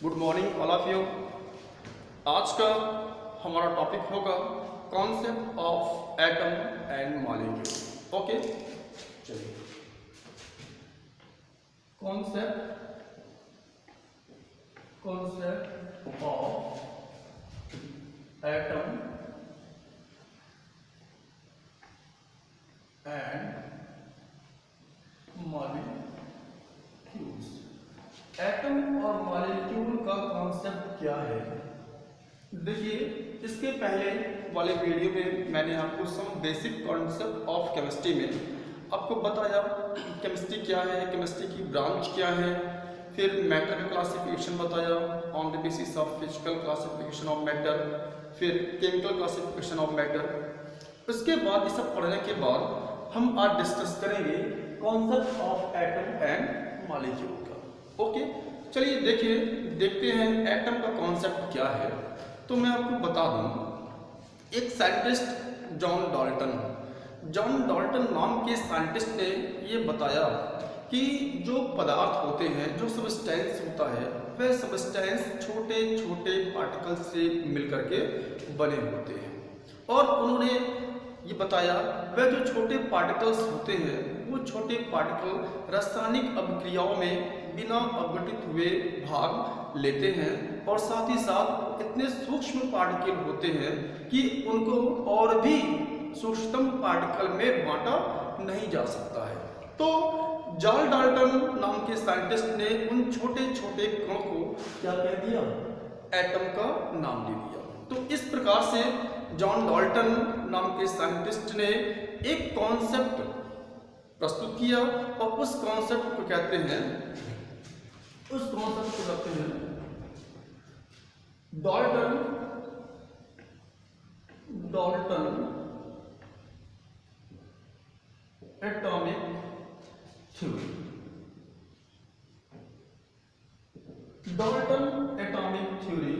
Good morning all of you. आज का हमारा टॉपिक होगा concept of atom and molecule. Okay, चलिए concept of atom and molecules. Atom और मॉलिक्यूल का कॉन्सेप्ट क्या है? देखिए, इसके पहले वाले वीडियो में मैंने आपको some basic concept of chemistry में आपको बताया केमिस्ट्री क्या है, केमिस्ट्री की ब्रांच क्या है, फिर मैटर का क्लासिफिकेशन बताया on the basis of physical classification of matter, फिर केमिकल क्लासिफिकेशन ऑफ मैटर। उसके बाद ये सब पढ़ने के बाद हम आज डिस्कस करेंगे concept of atom and molecule का। ओके, चलिए देखते हैं एटम का कॉन्सेप्ट क्या है। तो मैं आपको बता दूं, एक साइंटिस्ट जॉन डाल्टन नाम के साइंटिस्ट ने ये बताया कि जो पदार्थ होते हैं, जो सबस्टेंस होता है, वह सबस्टेंस छोटे छोटे पार्टिकल से मिलकर के बने होते हैं। और उन्होंने ये बताया वह जो छोटे पार्टिकल्स होते हैं, वो छोटे पार्टिकल रासायनिक अभिक्रियाओं में बिना अपघटित हुए भाग लेते हैं और साथ ही साथ इतने सूक्ष्म पार्टिकल होते हैं कि उनको और भी सूक्ष्मतम पार्टिकल में बांटा नहीं जा सकता है। तो जॉन डाल्टन नाम के साइंटिस्ट ने उन छोटे छोटे कण को क्या कह दिया? एटम का नाम दे दिया। तो इस प्रकार से जॉन डाल्टन नाम के साइंटिस्ट ने एक कॉन्सेप्ट प्रस्तुत किया और उस कॉन्सेप्ट को कहते हैं Dalton atomic theory. Dalton atomic theory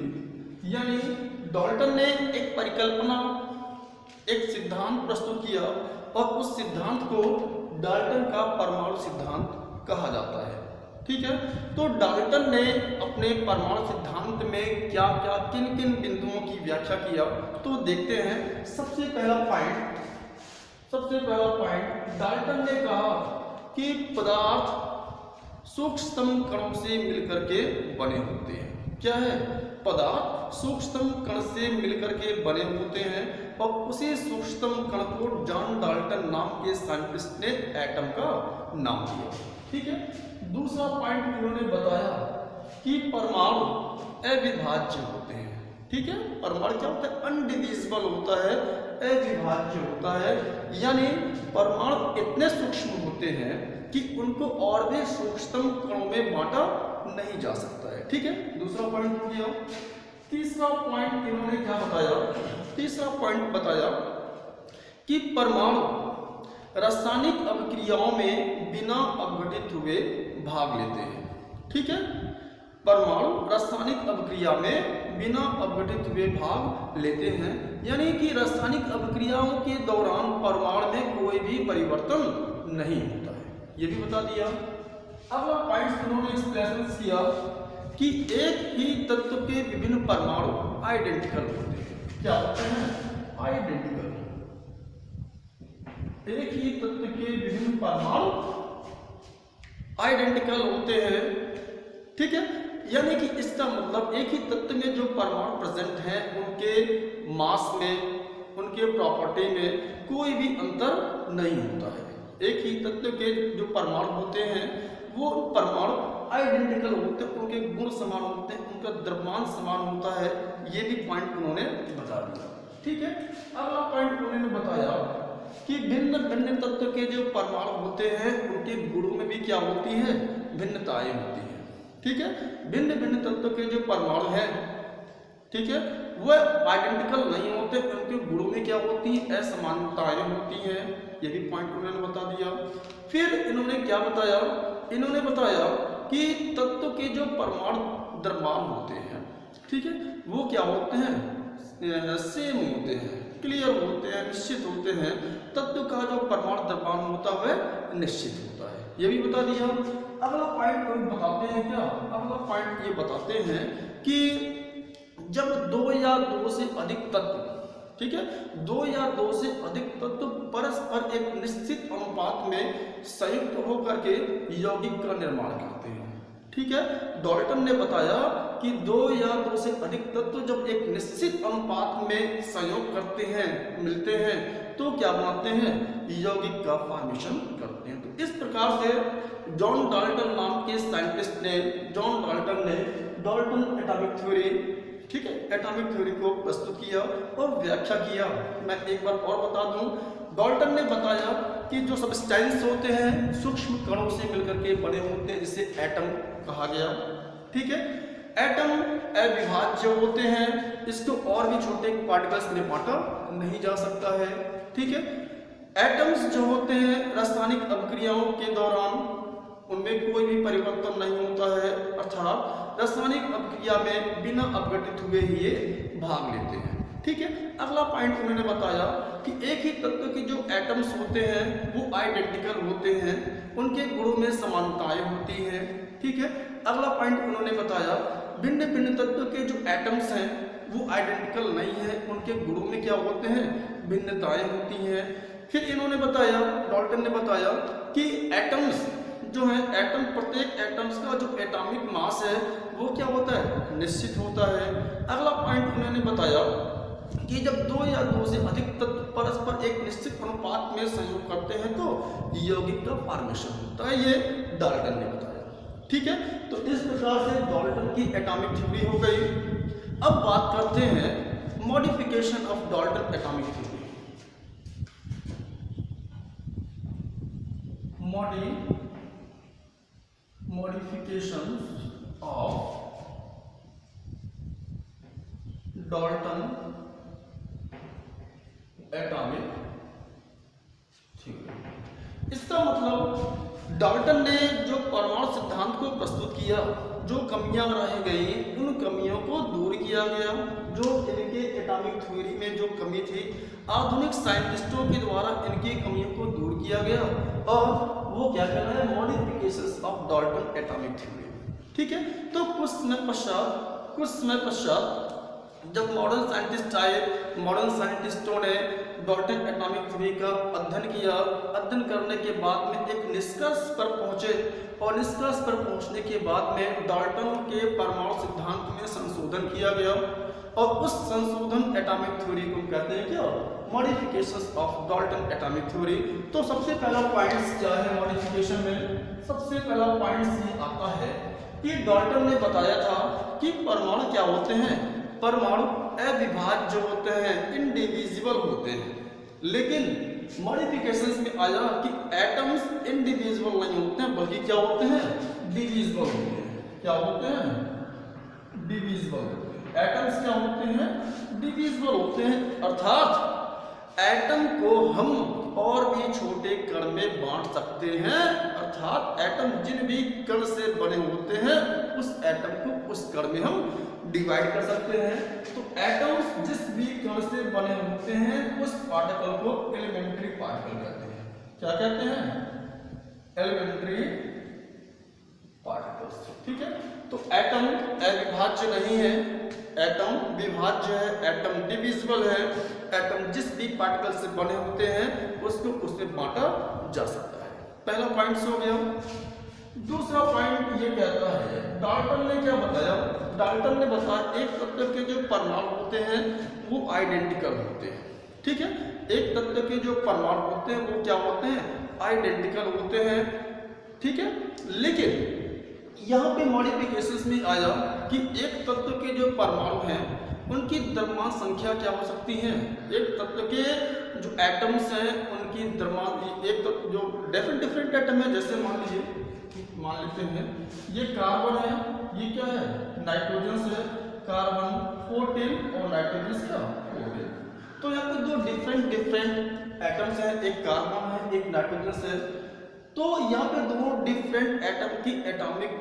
यानी डाल्टन ने एक परिकल्पना, एक सिद्धांत प्रस्तुत किया और उस सिद्धांत को डाल्टन का परमाणु सिद्धांत कहा जाता है। ठीक है, तो डाल्टन ने अपने परमाणु सिद्धांत में क्या क्या किन किन बिंदुओं की व्याख्या किया, तो देखते हैं। सबसे पहला पॉइंट डाल्टन ने कहा कि पदार्थ सूक्ष्मतम कणों से मिलकर के बने होते हैं। क्या है? पदार्थ सूक्ष्मतम कण से मिलकर के बने होते हैं और उसी सूक्ष्मतम कण को जॉन डाल्टन नाम के साइंटिस्ट ने एटम का नाम दिया। ठीक है, दूसरा पॉइंट उन्होंने बताया कि परमाणु अविभाज्य होते हैं। ठीक है, परमाणु क्या होता है? अनडिविजिबल होता है, अविभाज्य होता है, यानी परमाणु इतने सूक्ष्म होते हैं कि उनको और भी सूक्ष्मतम कणों में बांटा नहीं जा सकता है। ठीक है, दूसरा पॉइंट हो गया। तीसरा पॉइंट इन्होंने क्या बताया? तीसरा पॉइंट बताया कि परमाणु रासायनिक अभिक्रियाओं में बिना अपघटित हुए भाग लेते हैं। ठीक है, परमाणु रासायनिक अभिक्रिया में बिना अपघटित हुए भाग लेते हैं, यानी कि रासायनिक अभिक्रियाओं के दौरान परमाणु में कोई भी परिवर्तन नहीं होता है। ये भी बता दिया। अगला पॉइंट उन्होंने एक्सप्लेन किया कि एक ही तत्व के विभिन्न परमाणु आइडेंटिकल होते हैं। क्या होते हैं? आइडेंटिकल। एक ही तत्व के विभिन्न परमाणु आइडेंटिकल होते हैं। ठीक है, यानी कि इसका मतलब एक ही तत्व में जो परमाणु प्रेजेंट हैं, उनके मास में, उनके प्रॉपर्टी में कोई भी अंतर नहीं होता है। एक ही तत्व के जो परमाणु होते हैं वो परमाणु आइडेंटिकल होते हैं, उनके गुण समान होते हैं, उनका द्रव्यमान समान होता है। ये भी पॉइंट उन्होंने बता दिया। ठीक है, अगला पॉइंट उन्होंने बताया कि भिन्न भिन्न तत्व के जो परमाणु होते हैं उनके गुणों में भी क्या होती है? भिन्नताएं होती हैं। ठीक है, भिन्न भिन्न तत्व के जो परमाणु हैं, ठीक है, वह आइडेंटिकल नहीं होते, उनके गुणों में क्या होती है? असमानताएं होती हैं। ये भी पॉइंट उन्होंने बता दिया। फिर इन्होंने क्या बताया? इन्होंने बताया कि तत्व के जो परमाणु द्रव्यमान होते हैं, ठीक है, वो क्या होते हैं? सेम होते हैं, क्लियर होते हैं, निश्चित होते हैं। तत्व का जो परमाणु द्रव्यमान होता है वह निश्चित होता है। ये भी बता दिया। अगला पॉइंट बताते हैं क्या, अगला पॉइंट ये बताते हैं कि जब 2 या 2 से अधिक तत्व, ठीक है, 2 या 2 से अधिक तत्व परस्पर एक निश्चित अनुपात में संयुक्त होकर के यौगिक का निर्माण करते हैं, ठीक है। डाल्टन ने बताया कि 2 या 2 से अधिक तत्व जब एक निश्चित अनुपात में संयोग करते हैं, मिलते हैं, तो क्या बनाते हैं, यौगिक का फॉर्मेशन करते हैं। तो इस प्रकार से जॉन डाल्टन नाम के साइंटिस्ट ने, जॉन डाल्टन ने डाल्टन एटॉमिक थ्योरी, ठीक है, एटॉमिक थ्योरी को प्रस्तुत किया और व्याख्या किया। मैं एक बार और बता दूं, डाल्टन ने बताया कि जो सब्सटेंस होते हैं सूक्ष्म कणों से मिलकर के बने होते हैं, जिसे एटम कहा गया, ठीक है। एटम अविभाज्य होते हैं, इसको और भी छोटे पार्टिकल्स में बांटा नहीं जा सकता है, ठीक है। एटम्स जो होते हैं रासायनिक अभिक्रियाओं के दौरान उनमें कोई भी परिवर्तन नहीं होता है, अर्थात रासायनिक अभिक्रिया में बिना अपघटित हुए ही ये भाग लेते हैं, ठीक है। अगला पॉइंट उन्होंने बताया कि एक ही तत्व के जो एटम्स होते हैं वो आइडेंटिकल होते हैं, उनके गुणों में समानताएं होती हैं, ठीक है। अगला पॉइंट उन्होंने बताया भिन्न भिन्न तत्व के जो एटम्स हैं वो आइडेंटिकल नहीं है, उनके गुणों में क्या होते हैं, भिन्नताएं होती हैं। फिर इन्होंने बताया, डाल्टन ने बताया कि एटम्स जो है, एटम, प्रत्येक एटम्स का जो एटॉमिक मास है वो क्या होता है, निश्चित होता है। अगला पॉइंट उन्होंने बताया कि जब 2 या 2 से अधिक तत्व परस्पर एक निश्चित अनुपात में संयोग करते हैं तो यौगिक का फॉर्मेशन होता है, ये डाल्टन ने बताया, ठीक है। तो इस प्रकार से डाल्टन की एटॉमिक थ्योरी हो गई। अब बात करते हैं modification of Dalton atomic theory. Modification of Dalton atomic theory. इसका मतलब डाल्टन ने जो परमाणु सिद्धांत को प्रस्तुत किया, जो कमियां रह गई उन कमियों को दूर किया गया। जो इनके एटॉमिक थ्योरी में जो कमी थी, आधुनिक साइंटिस्टों के द्वारा इनकी कमियों को दूर किया गया और वो क्या कहना है, modifications of Dalton atomic theory, ठीक है। तो कुछ समय पश्चात जब मॉडर्न साइंटिस्ट आए, मॉडर्न साइंटिस्टों ने डाल्टन एटॉमिक थ्योरी का अध्ययन किया। अध्ययन करने के बाद में एक निष्कर्ष पर पहुंचे और निष्कर्ष पर पहुंचने के बाद में डाल्टन के परमाणु सिद्धांत में संशोधन किया गया और उस संशोधन एटॉमिक थ्योरी को कहते हैं क्या, modifications of Dalton atomic theory. तो सबसे पहला पॉइंट क्या है मॉडिफिकेशन में, सबसे पहला पॉइंट ये आता है कि डाल्टन ने बताया था कि परमाणु क्या होते हैं, परमाणु अविभाज्य होते हैं, इंडिविजिबल होते हैं। लेकिन मॉडिफिकेशंस में आया कि एटम्स इंडिविजिबल नहीं होते हैं बल्कि क्या होते हैं, डिविजिबल होते हैं। क्या होते हैं, डिविजिबल होते हैं। एटम्स क्या होते हैं, डिविजिबल होते हैं, अर्थात एटम को हम और भी छोटे कण में बांट सकते हैं, अर्थात एटम जिन भी कण से बने होते हैं उस एटम को उस कण में हम डिवाइड कर सकते हैं। तो एटम्स जिस भी कण से बने होते हैं उस पार्टिकल को एलिमेंट्री पार्टिकल कहते हैं। क्या कहते हैं, एलिमेंट्री पार्टिकल्स, ठीक है। तो एटम अविभाज्य नहीं है, एटम विभाज्य है, एटम डिविजिबल है। एटम जिस भी पार्टिकल से बने होते हैं उसको उसमें बांटा जा सकता है। पहला पॉइंट हो गया। दूसरा पॉइंट ये कहता है, डाल्टन ने क्या बताया, डाल्टन ने बताया एक तत्व के जो परमाणु होते हैं वो आइडेंटिकल होते हैं, ठीक है। एक तत्व के जो परमाणु होते हैं वो क्या होते हैं, आइडेंटिकल होते हैं, ठीक है। लेकिन यहाँ पे मॉडिफिकेशंस में आया कि एक तत्व के जो परमाणु हैं उनकी द्रव्यमान संख्या क्या हो सकती है, एक तत्व के जो एटम्स हैं उनकी द्रव्यमान, एक तत्व जो डिफरेंट एटम है, जैसे मान लेते हैं ये कार्बन है, ये क्या है, नाइट्रोजन है, कार्बन 14 और नाइट्रोजन क्या 14। तो यहाँ पे दो डिफरेंट एटम्स हैं, एक कार्बन है एक नाइट्रोजन है। तो यहाँ पे दोनों डिफरेंट एटम की एटॉमिक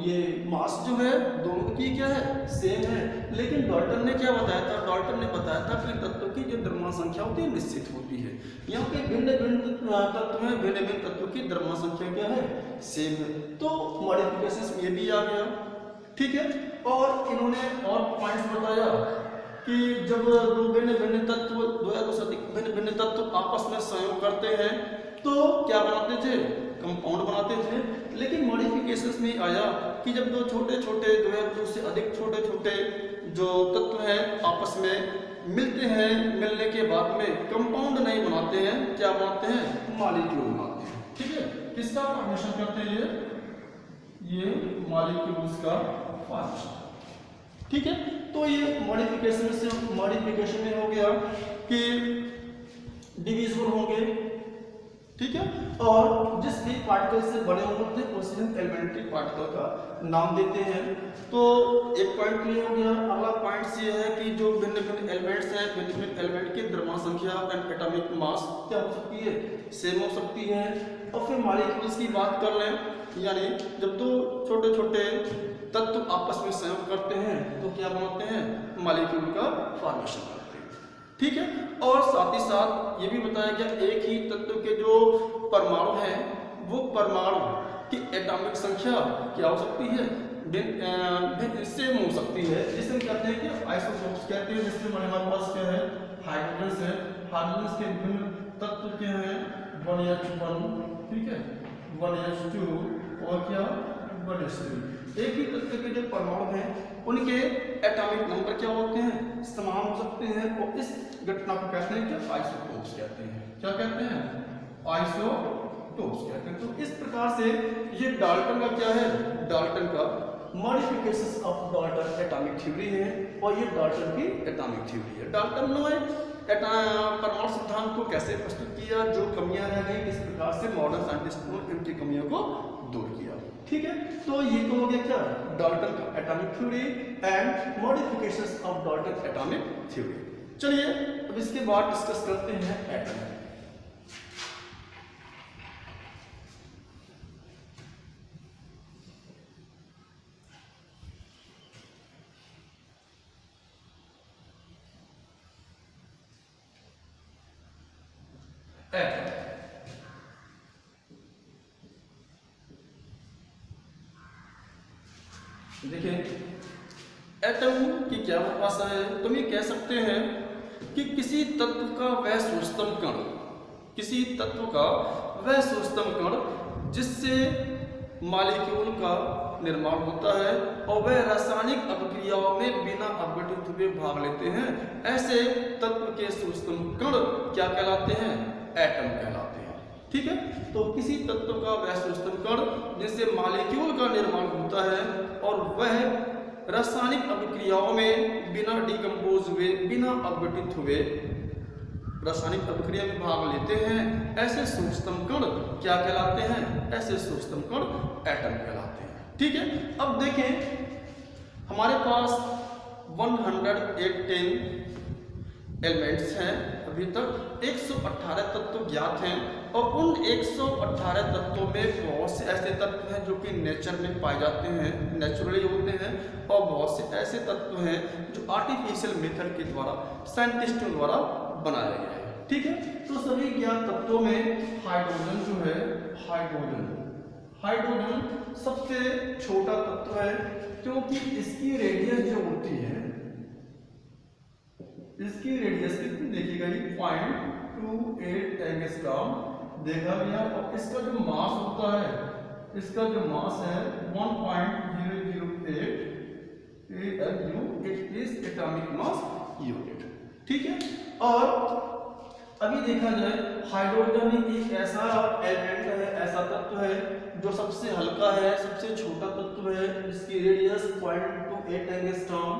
ये मास जो है दोनों की क्या है, सेम है। लेकिन डाल्टन ने क्या बताया था, डाल्टन ने बताया था कि तत्वों की जो द्रव्यमान संख्या होती है निश्चित होती है। यहाँ पे भिन्न भिन्न तत्व हैं, भिन्न भिन्न तत्वों की द्रव्यमान संख्या क्या है, सेम है। तो मॉडिफिकेशन ये भी आ गया, ठीक है। और इन्होंने और पॉइंट्स बताया कि जब दो भिन्न भिन्न तत्व, दो या दो से अधिक भिन्न भिन्न तत्व आपस में संयोग करते हैं तो क्या बनाते थे, कंपाउंड बनाते थे। लेकिन मॉडिफिकेशंस में आया कि जब दो छोटे छोटे, दो या दो से अधिक छोटे छोटे जो तत्व हैं आपस में मिलते हैं, मिलने के बाद में कंपाउंड नहीं बनाते हैं, क्या बनाते हैं, मॉलिक्यूल बनाते हैं, ठीक है। किसका फॉर्मेशन करते हैं, ये मॉलिक्यूल्स का फॉर्मेशन, ठीक है। तो ये मॉडिफिकेशन में हो गया कि डिविजिबल होंगे, ठीक है। और जिस भी पार्टिकल से बने होते हैं उसे हम एलिमेंट्री पार्टिकल का नाम देते हैं। तो एक पॉइंट क्लियर हो गया। अगला पॉइंट ये है कि जो भिन्न भिन्न एलिमेंट्स हैं, भिन्न भिन्न एलिमेंट की द्रव्यमान संख्या एंड एटॉमिक मास क्या हो सकती है, सेम हो सकती है। और फिर मॉलिक्यूल्स की बात कर लें, यानी जब दो छोटे छोटे तत्व आपस में संयोग करते हैं तो क्या बनाते हैं, मॉलिक्यूल का फॉर्मेशन करते हैं, ठीक है। और साथ ही साथ ये भी बताया गया एक ही तत्व के जो परमाणु हैं वो परमाणु की एटॉमिक संख्या क्या हो सकती है, सेम हो सकती है। जिसे हम कहते हैं कि आइसोटोप्स कहते हैं। जिसमें हमारे पास क्या है, हाइड्रोजन है, हाइड्रोजन के विभिन्न तत्व क्या हैं, 1H1, ठीक है, 1H2 और क्या 1H3। एक ही तत्व के जो परमाणु हैं उनके एटॉमिक नंबर क्या होते हैं, समान हो सकते हैं। और इस घटना को कहते हैं कि आइसोटोप्स कहते हैं। क्या कहते हैं, आइसोटोप्स कहते हैं। तो इस प्रकार से ये डाल्टन का क्या है, डाल्टन का modifications of Dalton atomic theory है और ये डाल्टन की एटॉमिक थ्योरी है। डाल्टन ने परमाणु सिद्धांत को कैसे प्रस्तुत किया, जो कमियां रह गई किस प्रकार से मॉडर्न साइंटिस्टों ने इनकी कमियों को दूर किया, ठीक है। तो ये तो हो गया क्या, डाल्टन का atomic theory and modifications of Dalton atomic theory. चलिए अब इसके बाद डिस्कस करते हैं एटम। देखिए एटम की क्या परिभाषा है। तुम ये कह सकते हैं कि किसी तत्व का वह सूक्ष्मतम कण, किसी तत्व का वह सूक्ष्मतम कण जिससे मॉलिक्यूल का निर्माण होता है और वह रासायनिक अभिक्रियाओं में बिना अपघटित हुए भाग लेते हैं, ऐसे तत्व के सूक्ष्मतम कण क्या कहलाते हैं, एटम कहलाते हैं, ठीक है। तो किसी तत्व का वह सूक्ष्मतम कण जिससे मॉलिक्यूल का निर्माण होता है और वह रासायनिक अभिक्रियाओं में बिना डिकम्पोज हुए, बिना अपघटित हुए रासायनिक अभिक्रिया में भाग लेते हैं, ऐसे सूक्ष्मतम कण क्या कहलाते हैं, ऐसे सूक्ष्मतम कण एटम कहलाते हैं, ठीक है। अब देखें हमारे पास 118 एलिमेंट्स हैं, अभी तक 118 तत्व ज्ञात हैं और उन 118 तत्वों में बहुत से ऐसे तत्व हैं जो कि नेचर में पाए जाते हैं, नेचुरली होते हैं, और बहुत से ऐसे तत्व हैं जो आर्टिफिशियल मेथड के द्वारा साइंटिस्टों द्वारा बनाया गया है, ठीक है। तो सभी ज्ञात तत्वों में हाइड्रोजन जो है, हाइड्रोजन सबसे छोटा तत्व है क्योंकि इसकी रेडियस जो होती है, इसकी रेडियस कितनी देखी गई 0.28 एंगस्ट्रॉम देखा गया। और इसका जो मास होता है, इसका जो मास है 1.008 AU, it is atomic mass unit, ठीक है। और अभी देखा जाए हाइड्रोजन एक ऐसा एलिमेंट है, ऐसा तत्व है जो सबसे हल्का है, सबसे छोटा तत्व है, इसकी रेडियस 0.28 एंगस्ट्रॉम,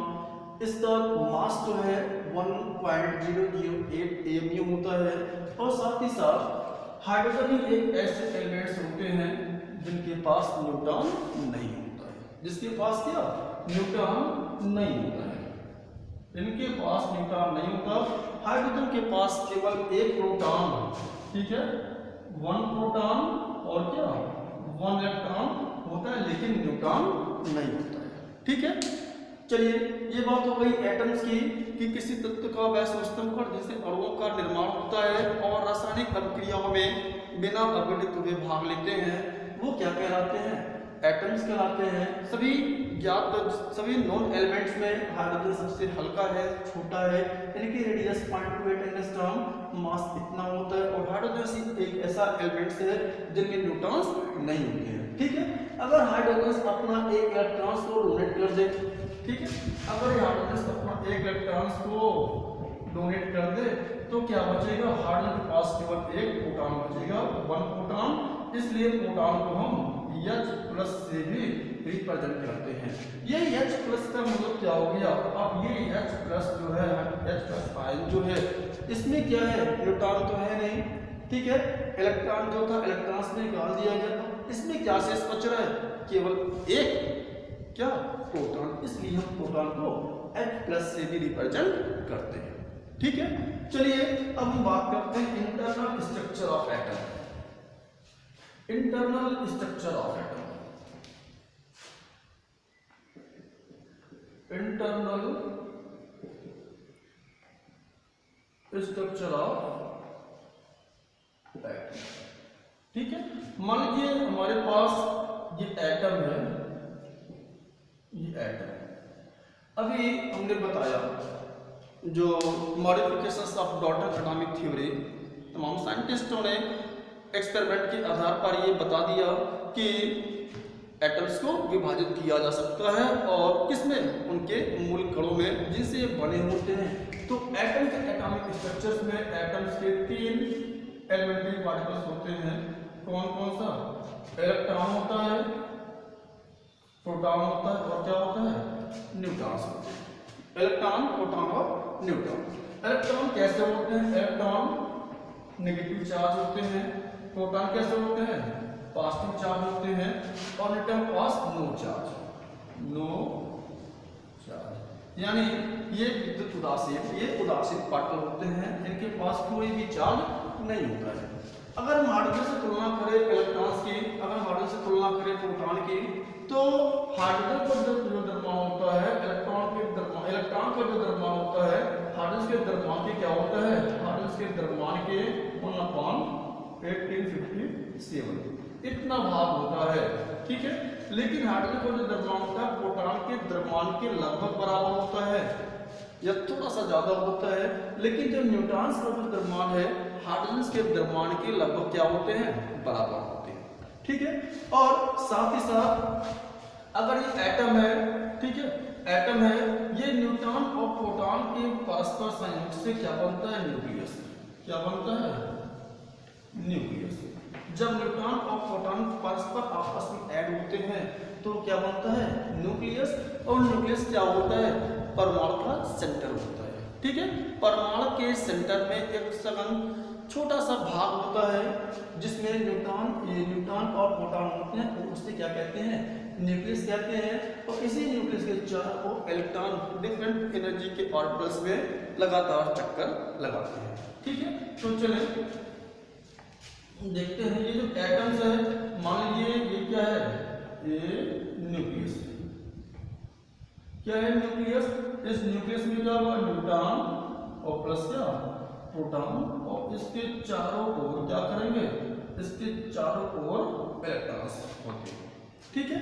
इसका मास जो है 1.008 AMU होता है। और साथ ही साथ हाइड्रोजन एक ऐसे एलिमेंट्स होते हैं जिनके पास न्यूट्रॉन नहीं होता है, जिसके पास क्या न्यूट्रॉन नहीं होता है, इनके पास न्यूट्रॉन नहीं होता। हाइड्रोजन के पास केवल एक प्रोटॉन, ठीक है, 1 प्रोटॉन और क्या 1 इलेक्ट्रॉन होता है, लेकिन न्यूट्रॉन नहीं होता है। ठीक है, चलिए ये बात हो गई एटम्स की कि किसी तत्व का वह सिस्टम पर जिससे अणुओं का निर्माण होता है और रासायनिक अभिक्रियाओं में बिना अघटित हुए भाग लेते हैं, वो क्या कहलाते हैं? एटम्स कहलाते हैं। सभी ज्ञात सभी नॉन एलिमेंट्स में हाइड्रोजन सबसे हल्का है, छोटा है, यानी कि रेडियस 0.28 एंगस्ट्रॉम, मास इतना होता है, और हाइड्रोजन एक ऐसा एलिमेंट्स है जिनमें न्यूट्रॉन्स नहीं होते हैं। ठीक है, अगर हाइड्रोजन अपना एक इलेक्ट्रॉन्स को डोनेट कर दे, ठीक है, अगर हाइड्रोजन अपना एक इलेक्ट्रॉन्स को डोनेट कर दे तो क्या बचेगा? हाइड्रोजन के पास केवल एक प्रोटॉन बचेगा, 1 प्रोटॉन, इसलिए प्रोटॉन को हम H+ से भी रिप्रेजेंट करते हैं। ये H+ का मतलब क्या हो गया? अब ये H+ जो है, H+ आयन जो है, इसमें क्या है? न्यूट्रॉन तो है नहीं, ठीक है, इलेक्ट्रॉन जो था इलेक्ट्रॉन्स में निकाल दिया गया, इसमें क्या शेष बच रहा है? केवल एक क्या? प्रोटॉन, इसलिए हम प्रोटॉन को H+ से भी रिप्रेजेंट करते हैं। ठीक है, चलिए अब हम बात करते हैं internal structure of atom. Internal structure of atom, internal structure of atom. ठीक है, मान लीजिए हमारे पास ये एटम है, ये एटम, अभी हमने बताया जो modifications of Dalton atomic theory, तमाम साइंटिस्टों ने एक्सपेरिमेंट के आधार पर ये बता दिया कि एटम्स को विभाजित किया जा सकता है, और किसमें? उनके मूल कणों में, जिनसे बने होते हैं। तो एटम के एटॉमिक स्ट्रक्चर्स में एटम्स के 3 एलिमेंट्री पार्टिकल्स होते हैं। कौन कौन सा? इलेक्ट्रॉन होता है, प्रोटॉन होता है, और क्या होता है? न्यूट्रॉन्स होते हैं। इलेक्ट्रॉन, प्रोटॉन और न्यूट्रॉन। इलेक्ट्रॉन कैसे होते हैं? इलेक्ट्रॉन नेगेटिव चार्ज होते हैं, प्रोटॉन कैसे होते हैं? पॉजिटिव चार्ज होते हैं, और न्यूट्रॉन पास नो चार्ज, नो चार्ज, यानी ये विद्युत उदासीन, ये उदासीन पार्टिकल होते हैं जिनके पास कोई भी चार्ज नहीं होता है। अगर हम हाइड्रोजन से तुलना करें इलेक्ट्रॉन्स की, अगर हाइड्रोजन से तुलना करें प्रोटॉन की, तो हाइड्रोजन का जो द्रव्यमान होता है, इलेक्ट्रॉन का जो द्रव्यमान होता है, हाइड्रोजन के द्रव्यमान के क्या होता है? हाइड्रोजन के द्रव्यमान के 1/1857 इतना भाग होता है। ठीक है, लेकिन हाइड्रोजन का जो द्रव्यमान होता है प्रोटॉन के द्रव्यमान के लगभग बराबर होता है या थोड़ा सा ज्यादा होता है, लेकिन जो न्यूट्रॉन्स का जो द्रव्यमान है हाइड्रोजन के द्रव्यमान के लगभग क्या होते हैं? बराबर होते हैं। ठीक है, और साथ ही साथ अगर ये एटम है, ठीक है, एटम है, ये न्यूट्रॉन और प्रोटॉन के परस्पर संयोग से क्या बनता है? न्यूक्लियस। क्या बनता है? न्यूक्लियस। जब न्यूट्रॉन और प्रोटॉन परस्पर आपस में ऐड होते हैं तो क्या बनता है? न्यूक्लियस। और न्यूक्लियस क्या होता है? परमाणु का सेंटर होता है। ठीक है, परमाणु के सेंटर में एक सघन छोटा सा भाग होता है जिसमें न्यूट्रॉन और प्रोटॉन होते हैं, तो उससे क्या कहते हैं? न्यूक्लियस कहते हैं। और इसी न्यूक्लियस के चारों ओर इलेक्ट्रॉन डिफरेंट एनर्जी के ऑर्बिटल्स में लगातार चक्कर लगाते हैं। ठीक है, तो चलें देखते हैं ये जो एटम्स है, मान लीजिए ये क्या है? ये न्यूक्लियस। क्या है? न्यूक्लियस। इस न्यूक्लियस में क्या होगा? न्यूट्रॉन और प्लस क्या? प्रोटॉन, और इसके चारों ओर क्या करेंगे? इसके चारों ओर इलेक्ट्रॉन्स होते हैं। ठीक है,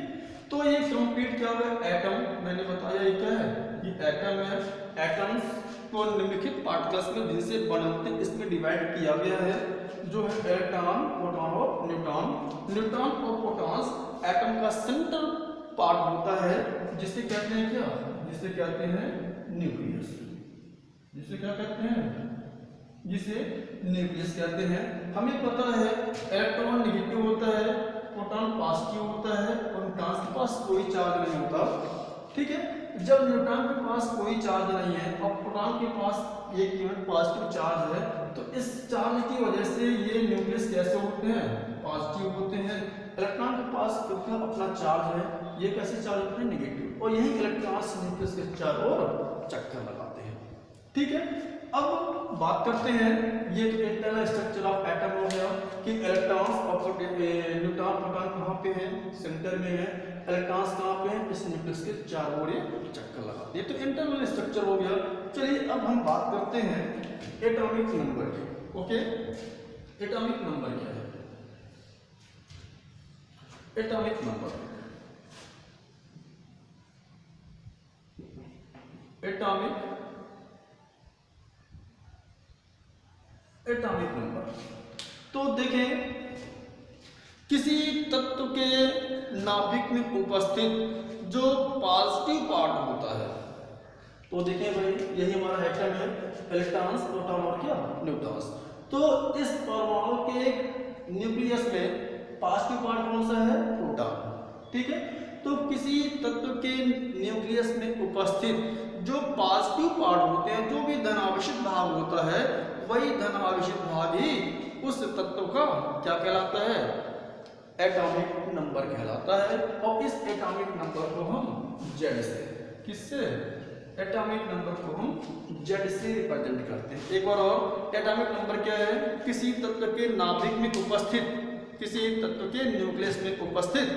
तो ये कंप्लीट क्या हुआ? एटम। मैंने बताया ये क्या है? ये एटम है। एटम्स को निम्नलिखित पार्टिकल्स में जिनसे बने होते हैं इसमें डिवाइड किया गया है, जो है इलेक्ट्रॉन, प्रोटॉन और न्यूट्रॉन। न्यूट्रॉन और प्रोटॉन्स एटम का सेंट्रल पार्ट होता है, जिसे कहते हैं क्या? जिसे कहते हैं न्यूक्लियस। जिसे क्या कहते हैं? जिसे न्यूक्लियस कहते हैं। हमें पता है इलेक्ट्रॉन नेगेटिव होता है, प्रोटॉन पॉजिटिव होता है, और न्यूट्रॉन के पास कोई चार्ज नहीं होता। ठीक है, जब न्यूट्रॉन के पास कोई चार्ज नहीं है और प्रोटॉन के पास एक यूनिट पॉजिटिव चार्ज है, तो इस चार्ज की वजह से ये न्यूक्लियस कैसे होते हैं? पॉजिटिव होते हैं। इलेक्ट्रॉन के पास अपना चार्ज है, ये कैसे चार्ज होते हैं? नेगेटिव। और यही इलेक्ट्रॉन्स न्यूक्लियस के चारों ओर चक्कर लगाते हैं। ठीक है, अब बात करते हैं, ये तो इंटरनल स्ट्रक्चर ऑफ एटम हो गया कि इलेक्ट्रॉन्स और न्यूट्रॉन प्रोटॉन कहाँ पे हैं, सेंटर में है। इलेक्ट्रॉन्स कहाँ पे हैं, इस न्यूक्लियस के चारों ओर चक्कर लगाते हैं। तो इंटरनल स्ट्रक्चर हो गया। चलिए अब हम बात करते हैं एटॉमिक नंबर की। ओके, एटॉमिक नंबर क्या है? Atomic number, atomic number. तो देखें, किसी तत्व के नाभिक में उपस्थित जो पॉजिटिव पार्ट होता है, तो देखें भाई यही हमारा एटम है, इलेक्ट्रॉन्स, प्रोटॉन और क्या, न्यूट्रॉन्स। तो इस परमाणु के न्यूक्लियस में पॉजिटिव पार्ट कौन सा है, प्रोटॉन। ठीक है, तो किसी तत्व के न्यूक्लियस में उपस्थित जो पॉजिटिव पार्ट होते हैं, जो भी धनावेशित भाग होता है, वही धनावेशित भाग ही उस तत्व का क्या कहलाता है, एटॉमिक नंबर कहलाता है। और इस एटॉमिक नंबर को हम जेड से, किससे, एटॉमिक नंबर को हम जेड से रिप्रेजेंट करते हैं। एक बार और, एटॉमिक नंबर क्या है, किसी तत्व के नाभिक में उपस्थित, किसी तत्व के न्यूक्लियस में उपस्थित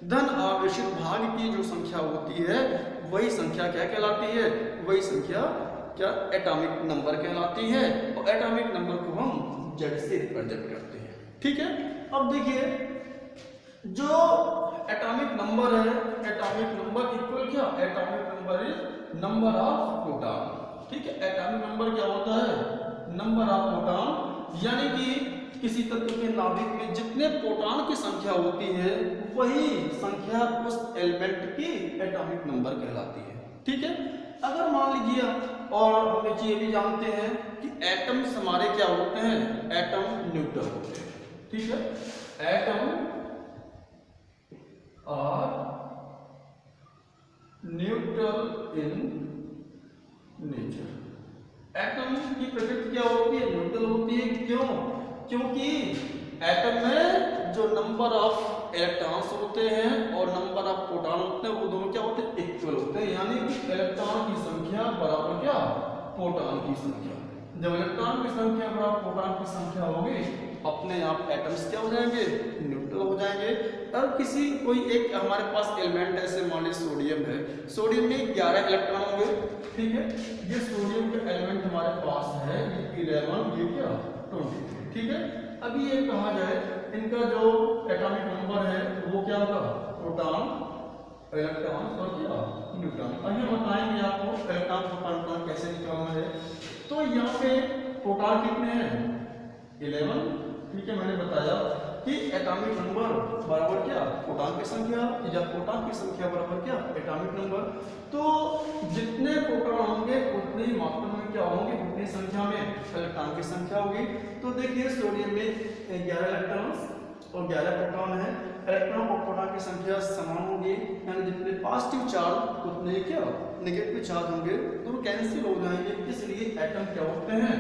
धन आवेशित भाग की जो संख्या होती है, वही संख्या क्या कहलाती है, वही संख्या क्या, एटॉमिक नंबर कहलाती है। और एटॉमिक नंबर को हम जेड से रिप्रेजेंट करते हैं। ठीक है, अब देखिए जो एटॉमिक नंबर है, एटॉमिक नंबर इक्वल क्या, atomic number is number of proton. ठीक है, एटॉमिक नंबर क्या होता है, नंबर ऑफ प्रोटॉन, यानी कि किसी तत्व के नाभिक में जितने प्रोटॉन की संख्या होती है, वही संख्या उस एलिमेंट की एटॉमिक नंबर कहलाती है। ठीक है, अगर मान लीजिए, और हम ये भी जानते हैं कि एटम्स हमारे क्या होते हैं, एटम न्यूट्रल होते हैं। ठीक है, atom are neutral in nature. Atom की प्रकृति क्या होती है, न्यूट्रल होती है। क्यों, क्योंकि एटम में जो नंबर ऑफ इलेक्ट्रॉन्स होते हैं और नंबर ऑफ प्रोटॉन होते हैं, वो दोनों क्या होते हैं, इक्वल होते हैं। यानी कि इलेक्ट्रॉन की संख्या बराबर क्या, प्रोटॉन की संख्या। जब इलेक्ट्रॉन की संख्या बराबर प्रोटॉन की संख्या होगी, अपने आप एटम्स क्या हो जाएंगे, न्यूट्रल हो जाएंगे। और किसी कोई एक हमारे पास एलिमेंट ऐसे मान लीजिए सोडियम है, सोडियम में 11 इलेक्ट्रॉन होंगे। ठीक है, ये सोडियम का एलिमेंट हमारे पास है, ये 11, ये क्या 23। ठीक है, अभी ये कहा जाए इनका जो एटॉमिक नंबर है वो क्या होगा, प्रोटॉन, इलेक्ट्रॉन और क्या, न्यूट्रॉन। अभी बताएंगे आपको इलेक्ट्रॉन, प्रोटॉन कैसे निकालना है। तो यहाँ पे प्रोटॉन कितने हैं, 11। ठीक है, मैंने बताया कि एटॉमिक नंबर बराबर क्या, प्रोटॉन की संख्या, या प्रोटॉन की संख्या बराबर क्या, एटॉमिक नंबर। तो जितने प्रोटॉन होंगे उतनी ही मात्रा में क्या होंगे, उतनी संख्या में इलेक्ट्रॉन की संख्या होगी। तो देखिए सोडियम में 11 इलेक्ट्रॉन्स और 11 प्रोटॉन है। इलेक्ट्रॉन और प्रोटॉन की संख्या समान होगी, यानी जितने पॉजिटिव चार्ज उतने क्या नेगेटिव चार्ज होंगे, तो वो कैंसिल हो जाएंगे। इसलिए एटम क्या होते हैं,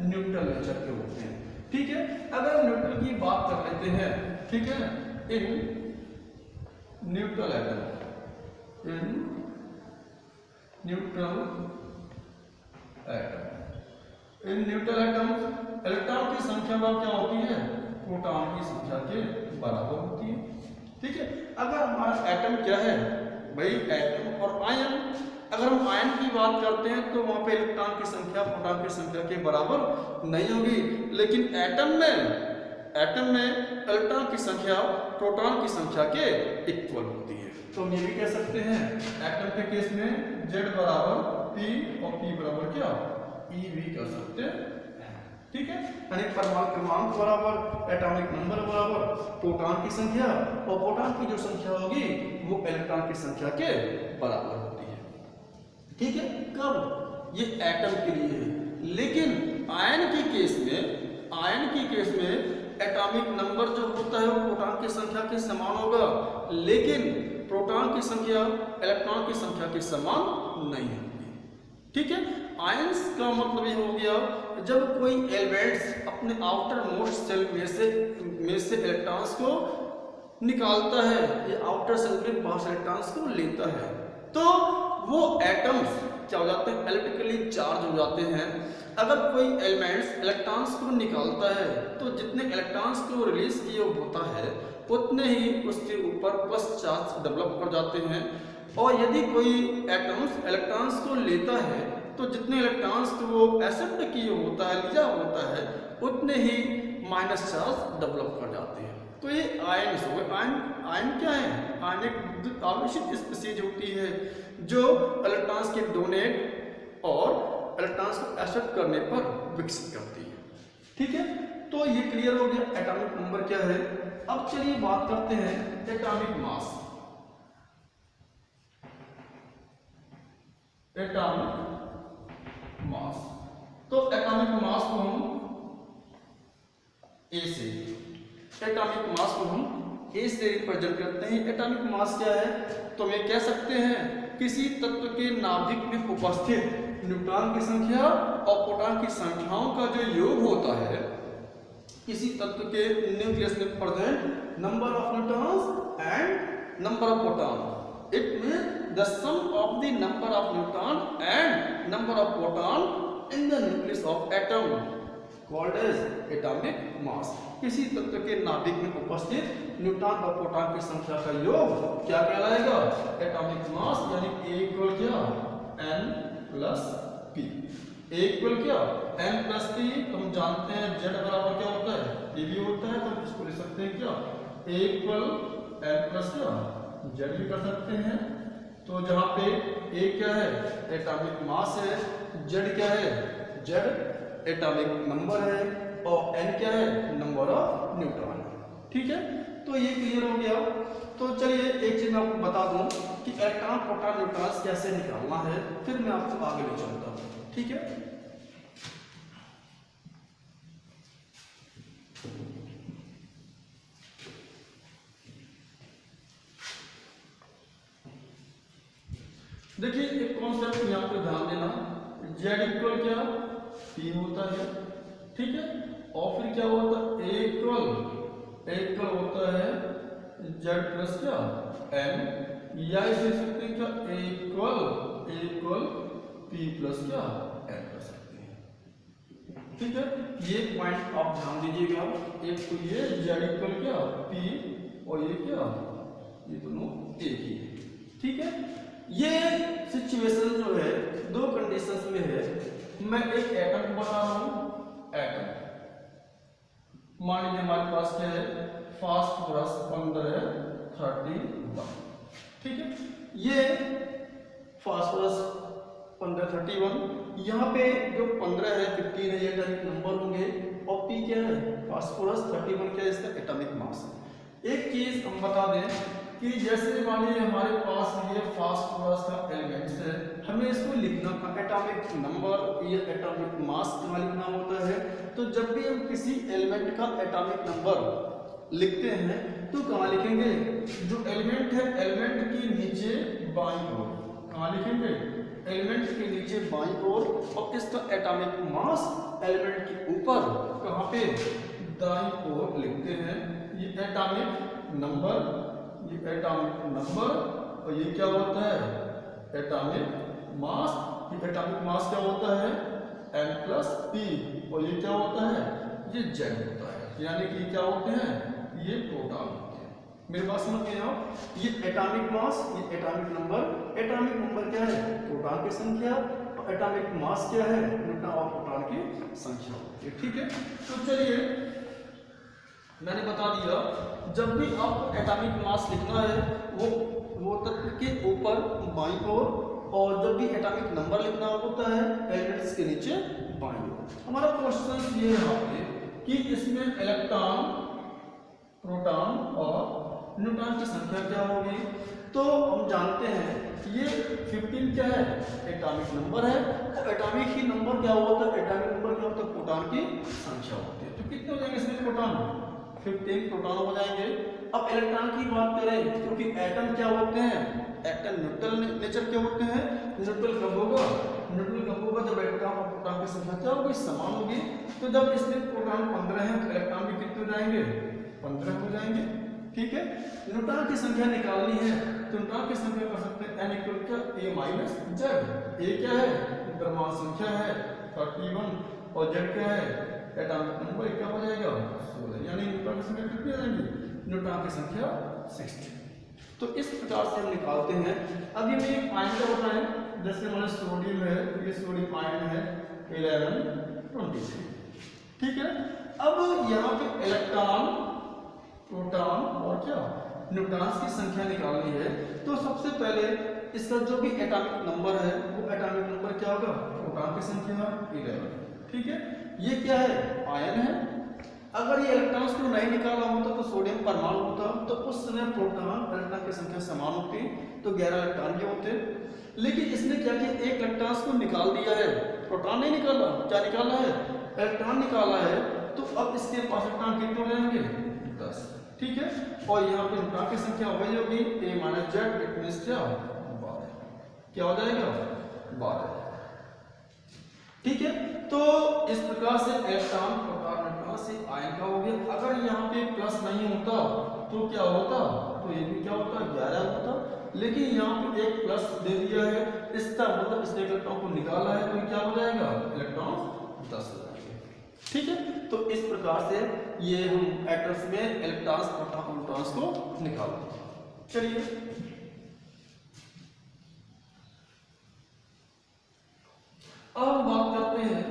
न्यूट्रल नेचर के होते हैं। ठीक है, अगर न्यूट्रल की बात कर लेते हैं, ठीक है, in neutral atom, in neutral atom, in neutral atom electron की संख्या क्या होती है, प्रोटॉन की संख्या के बराबर होती है। ठीक है, अगर हमारा एटम क्या है भाई, एटम और आयन, अगर हम आयन की बात करते हैं तो वहां पे इलेक्ट्रॉन की संख्या प्रोटॉन की संख्या के बराबर नहीं होगी। लेकिन एटम में इलेक्ट्रॉन की संख्या प्रोटॉन की संख्या के इक्वल होती है। तो हम ये भी कह सकते हैं एटम के केस में Z बराबर P और P बराबर क्या, E भी कर सकते हैं। ठीक है, यानी परमाणु क्रमांक बराबर, एटॉमिक नंबर बराबर प्रोटॉन की संख्या, और प्रोटॉन की जो संख्या होगी वो इलेक्ट्रॉन की संख्या के बराबर होती है। ठीक है, कब, ये एटम के लिए है। लेकिन आयन के केस में एटॉमिक नंबर जो होता है वो प्रोटॉन की संख्या के समान होगा, लेकिन प्रोटॉन की संख्या इलेक्ट्रॉन की संख्या के समान नहीं होगी। ठीक है, आयंस का मतलब ये हो गया जब कोई एलिमेंट्स अपने आउटर मोस्ट सेल में से इलेक्ट्रॉन्स को निकालता है, या आउटर सेल में पास इलेक्ट्रॉन्स को लेता है, तो वो एटम्स क्या हो जाते हैं, इलेक्ट्रिकली चार्ज हो जाते हैं। अगर कोई एलिमेंट्स इलेक्ट्रॉन्स को निकालता है तो जितने इलेक्ट्रॉन्स को रिलीज किए होता है उतने ही उसके ऊपर प्लस चार्ज डेवलप कर जाते हैं। और यदि कोई एटम्स इलेक्ट्रॉन्स को लेता है तो जितने इलेक्ट्रॉन्स को वो एक्सेप्ट किए होता है, लिया होता है, उतने ही माइनस चार्ज डेवलप कर जाते हैं। तो ये आयन्स हो गए। आयन क्या है? आयन एक आवेशित स्पीशीज होती है जो इलेक्ट्रॉन्स के डोनेट और इलेक्ट्रॉन्स को एक्सेप्ट करने पर विकसित करती है। ठीक है, तो ये क्लियर हो गया एटॉमिक नंबर क्या है। अब चलिए बात करते हैं एटॉमिक मास। एटॉमिक मास, तो एटॉमिक मास को हम ए से, एटॉमिक मास को हम ए से रिप्रेजेंट करते हैं। एटॉमिक मास क्या है? तो हम कह सकते हैं किसी तत्व के नाभिक में उपस्थित न्यूट्रॉन की संख्या और प्रोटॉन की संख्याओं का जो योग होता है, किसी तत्व के न्यूक्लियस में present number of neutrons and number of proton. It means the sum of the number of neutron and number of proton in the nucleus of atom called as atomic mass. किसी तत्व के नाभिक में उपस्थित neutron और proton की संख्या का योग क्या कहलाएगा? एटॉमिक मास, यानी A इक्वल क्या? N plus P। A equal क्या? N plus P। तो हम जानते हैं Z बराबर क्या होता है? PV होता है। तो हम इसको लिख सकते हैं क्या? A इक्वल N प्लस क्या? Z भी कर सकते हैं। तो जहाँ पे A क्या है? एटॉमिक मास है। Z क्या है? Z एटॉमिक नंबर है और N क्या है? Number of neutron. ठीक है, तो ये क्लियर हो गया। तो चलिए एक चीज मैं आपको बता दूं कि इलेक्ट्रॉन प्रोटॉन न्यूट्रॉन्स कैसे निकालना है, फिर मैं आपको आगे ले चलता हूं। ठीक है, देखिए एक कॉन्सेप्ट यहाँ पे ध्यान देना। Z इक्वल क्या? P होता है। ठीक है, और फिर क्या होता है? A इक्वल होता है Z प्लस क्या? N, या इसे लिख सकते हैं क्या? A इक्वल P प्लस क्या? N कर सकते हैं। ठीक है, ये पॉइंट आप ध्यान दीजिएगा। एक तो ये Z इक्वल क्या? P और ये क्या? ये दोनों एक ही है। ठीक है, ये सिचुएशन जो है दो कंडीशंस में है। मैं एक एटम को बता रहा हूं। एटम मान लीजिए हमारे पास क्या है? फास्फोरस 1531। ठीक है, ये फास्फोरस 1531, यहाँ पे जो 15 है 15 है, ये एटॉमिक नंबर होंगे और P क्या है? फास्फोरस 31 क्या है? इसका एटॉमिक मास है। एक चीज हम बता दें कि जैसे मान लीजिए हमारे पास ये फास्फोरस का एलिमेंट्स है, हमें इसको लिखना था एटॉमिक नंबर, ये एटॉमिक मास कहाँ लिखना होता है। तो जब भी हम किसी एलिमेंट का एटॉमिक नंबर लिखते हैं तो कहाँ लिखेंगे? जो एलिमेंट है एलिमेंट के नीचे बाईं ओर, कहाँ लिखेंगे? एलिमेंट के नीचे बाईं ओर, और इसका एटॉमिक मास एलिमेंट के ऊपर कहाँ पे? दाईं ओर लिखते हैं। ये एटॉमिक नंबर, ये एटॉमिक नंबर, और ये क्या होता है? एटॉमिक मास। ये एटॉमिक मास क्या होता है? N प्लस P, और ये क्या होता है? ये Z होता है। यानी कि क्या होते हैं? ये प्रोटॉन होते हैं। मेरी बात समझ गए आप? ये एटॉमिक मास, ये एटॉमिक नंबर। एटॉमिक नंबर क्या है? प्रोटॉन की संख्या। और एटॉमिक मास क्या है? न्यूट्रॉन और प्रोटॉन की संख्या होती है। ठीक है, तो चलिए मैंने बता दिया, जब भी आपको एटॉमिक मास लिखना है वो तत्व के ऊपर बाईं ओर, और जब भी एटॉमिक नंबर लिखना होता है एलिमेंट्स के नीचे बाईं ओर। हमारा क्वेश्चन ये है आपके कि इसमें इलेक्ट्रॉन, प्रोटॉन और न्यूट्रॉन की संख्या क्या होगी। तो हम जानते हैं ये 15 क्या है? एटॉमिक नंबर है, और एटॉमिक ही नंबर क्या होता है? एटॉमिक नंबर क्या होता है? प्रोटॉन की संख्या होती है। तो कितने हो जाएंगे इसमें प्रोटॉन? 15 प्रोटॉन हो जाएंगे। अब इलेक्ट्रॉन की बात करें, क्योंकि एटम क्या होते हैं? एटम न्यूट्रल नेचर के होते हैं। न्यूट्रल कब होगा? न्यूट्रल कब होगा? जब इलेक्ट्रॉन और प्रोटॉन की संख्या क्या होगी? समान होगी। तो जब इसमें प्रोटॉन 15 है तो इलेक्ट्रॉन भी कितने हो जाएंगे? 15 हो जाएंगे। ठीक है, न्यूट्रॉन की संख्या निकालनी है तो न्यूट्रॉन की संख्या कर सकते हैं n इक्वल क्या a माइनस जेड। ए क्या है, द्रव्यमान संख्या है 31 और जेड क्या है एटॉमिक नंबर, क्या हो जाएगा 16, यानी न्यूट्रॉन की संख्या कितनी आ जाएगी, न्यूट्रॉन की संख्या 60। तो इस प्रकार से हम निकालते हैं। अभी में एक आयन का बताएं, जैसे हमारे सोडियम है, ये सोडियम आयन है 1123, ठीक है। अब यहाँ पे इलेक्ट्रॉन, प्रोटॉन और क्या न्यूट्रॉन्स की संख्या निकालनी है। तो सबसे पहले इसका जो भी एटॉमिक नंबर है वो एटॉमिक नंबर क्या होगा, प्रोटॉन की संख्या 11, ठीक है। ये क्या है, आयन है। अगर ये इलेक्ट्रॉन्स को नहीं निकाला होता तो सोडियम परमाणु होता, तो उस समय प्रोटॉन इलेक्ट्रॉन की संख्या समान होती, तो 11 इलेक्ट्रॉन के होते। लेकिन इसने क्या किया, एक इलेक्ट्रॉन्स को निकाल दिया है, प्रोटॉन नहीं निकाला, क्या निकाला है, इलेक्ट्रॉन निकाला है। तो अब इसके पास इलेक्ट्रॉन कितने हो जाएंगे, 10, ठीक है। और यहाँ पे न्यूट्रॉन की संख्या वही होगी a minus Z, it means क्या 12, क्या हो जाएगा 12, ठीक है। तो इस प्रकार से इलेक्ट्रॉन, प्रोटॉन, न्यूट्रॉन से आयन का हो गया। अगर यहाँ पे प्लस नहीं होता तो क्या होता, तो ये भी क्या होता 11 होता, लेकिन यहाँ पे एक प्लस दे दिया है, इसका मतलब इसने इलेक्ट्रॉन को निकाला है, तो क्या हो जाएगा इलेक्ट्रॉन 10 हो जाएंगे, ठीक है। तो इस प्रकार से ये हम एटम्स में इलेक्ट्रॉन्स, प्रोटॉन, न्यूट्रॉन्स को निकालते हैं। चलिए अब हम बात करते हैं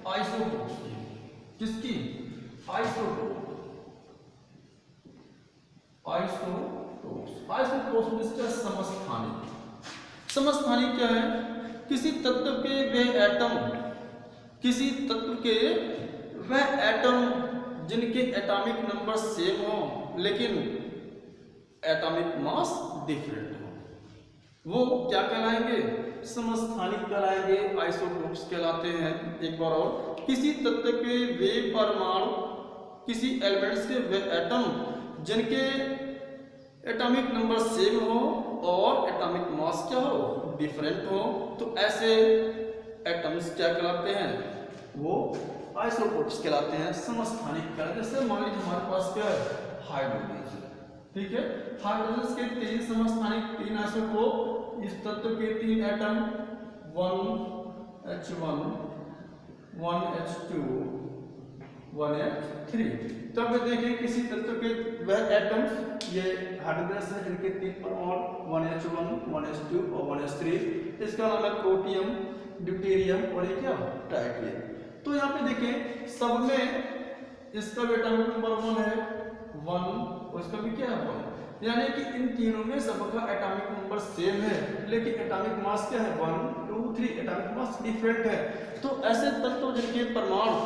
आइसोटोप्स की। किसकी, आइसोटोप, आइसोटोप्स। आइसोटोप्स में समस्थानिक, समस्थानिक क्या है, किसी तत्व के वे एटम, किसी तत्व के वह एटम जिनके एटॉमिक नंबर सेम हो लेकिन एटॉमिक मास डिफरेंट हो, वो क्या कहलाएंगे, समस्थानिक कहलाएंगे, आइसोटोप्स कहलाते हैं। एक बार और, किसी तत्व के वे परमाणु, किसी एलिमेंट्स के वे एटम जिनके एटॉमिक नंबर सेम हो और एटॉमिक मास क्या हो, डिफरेंट हो, तो ऐसे एटम्स क्या कहलाते हैं, वो आइसोटोप्स कहलाते हैं, समस्थानिक कहलाते हैं। जैसे मान लीजिए हमारे पास क्या है, हाइड्रोजन, ठीक है। हाइड्रोजन के 3 समस्थानिक, 3 आइसोटोप, इस तत्व के 3 एटम, 1H1, 1H2, 1H3। तब देखें किसी तत्व के वह एटम्स, ये हाइड्रोजन है जिनके 3 परमाणु, 1H1, 1H2 और 1H3, इसका नाम है प्रोटियम, ड्यूटेरियम और ये क्या ट्राइटियम। तो यहाँ पे देखें सब में इसका भी एटॉमिक नंबर 1 है, 1 और इसका भी क्या है 1, यानी कि इन तीनों में सबका एटॉमिक नंबर सेम है, लेकिन एटॉमिक मास क्या है 1, 2, 3, एटॉमिक मास डिफरेंट है। तो ऐसे तत्व जिनके परमाणु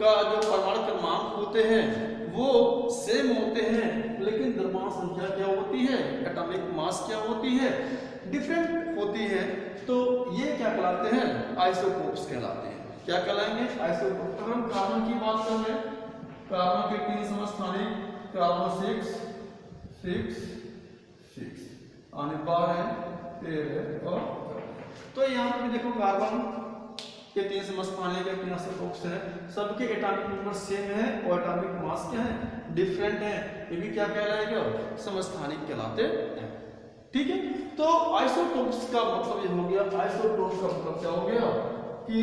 का जो परमाणु क्रमांक होते हैं वो सेम होते हैं, लेकिन द्रव्यमान संख्या क्या होती है, एटॉमिक मास क्या होती है, डिफरेंट होती है, तो ये क्या कहलाते हैं, आइसोटोप्स कहलाते हैं। क्या कहलाएंगे, आइसोटोप। अगर हम कार्बन की बात कर रहे हैं, कार्बन के 3 समस्थानिक, कार्बन 6, 6, 6 आने 12 है, 13 और तो यहाँ पे देखो कार्बन के 3 समस्थानिक है, 3 आइसोटोप्स है, सबके एटॉमिक नंबर सेम है और एटॉमिक मास क्या है, डिफरेंट है, ये भी क्या कहलाएगा, समस्थानिक कहलाते हैं, ठीक है। तो आइसोटोप्स का मतलब ये हो गया, आइसोटोप का मतलब क्या हो गया कि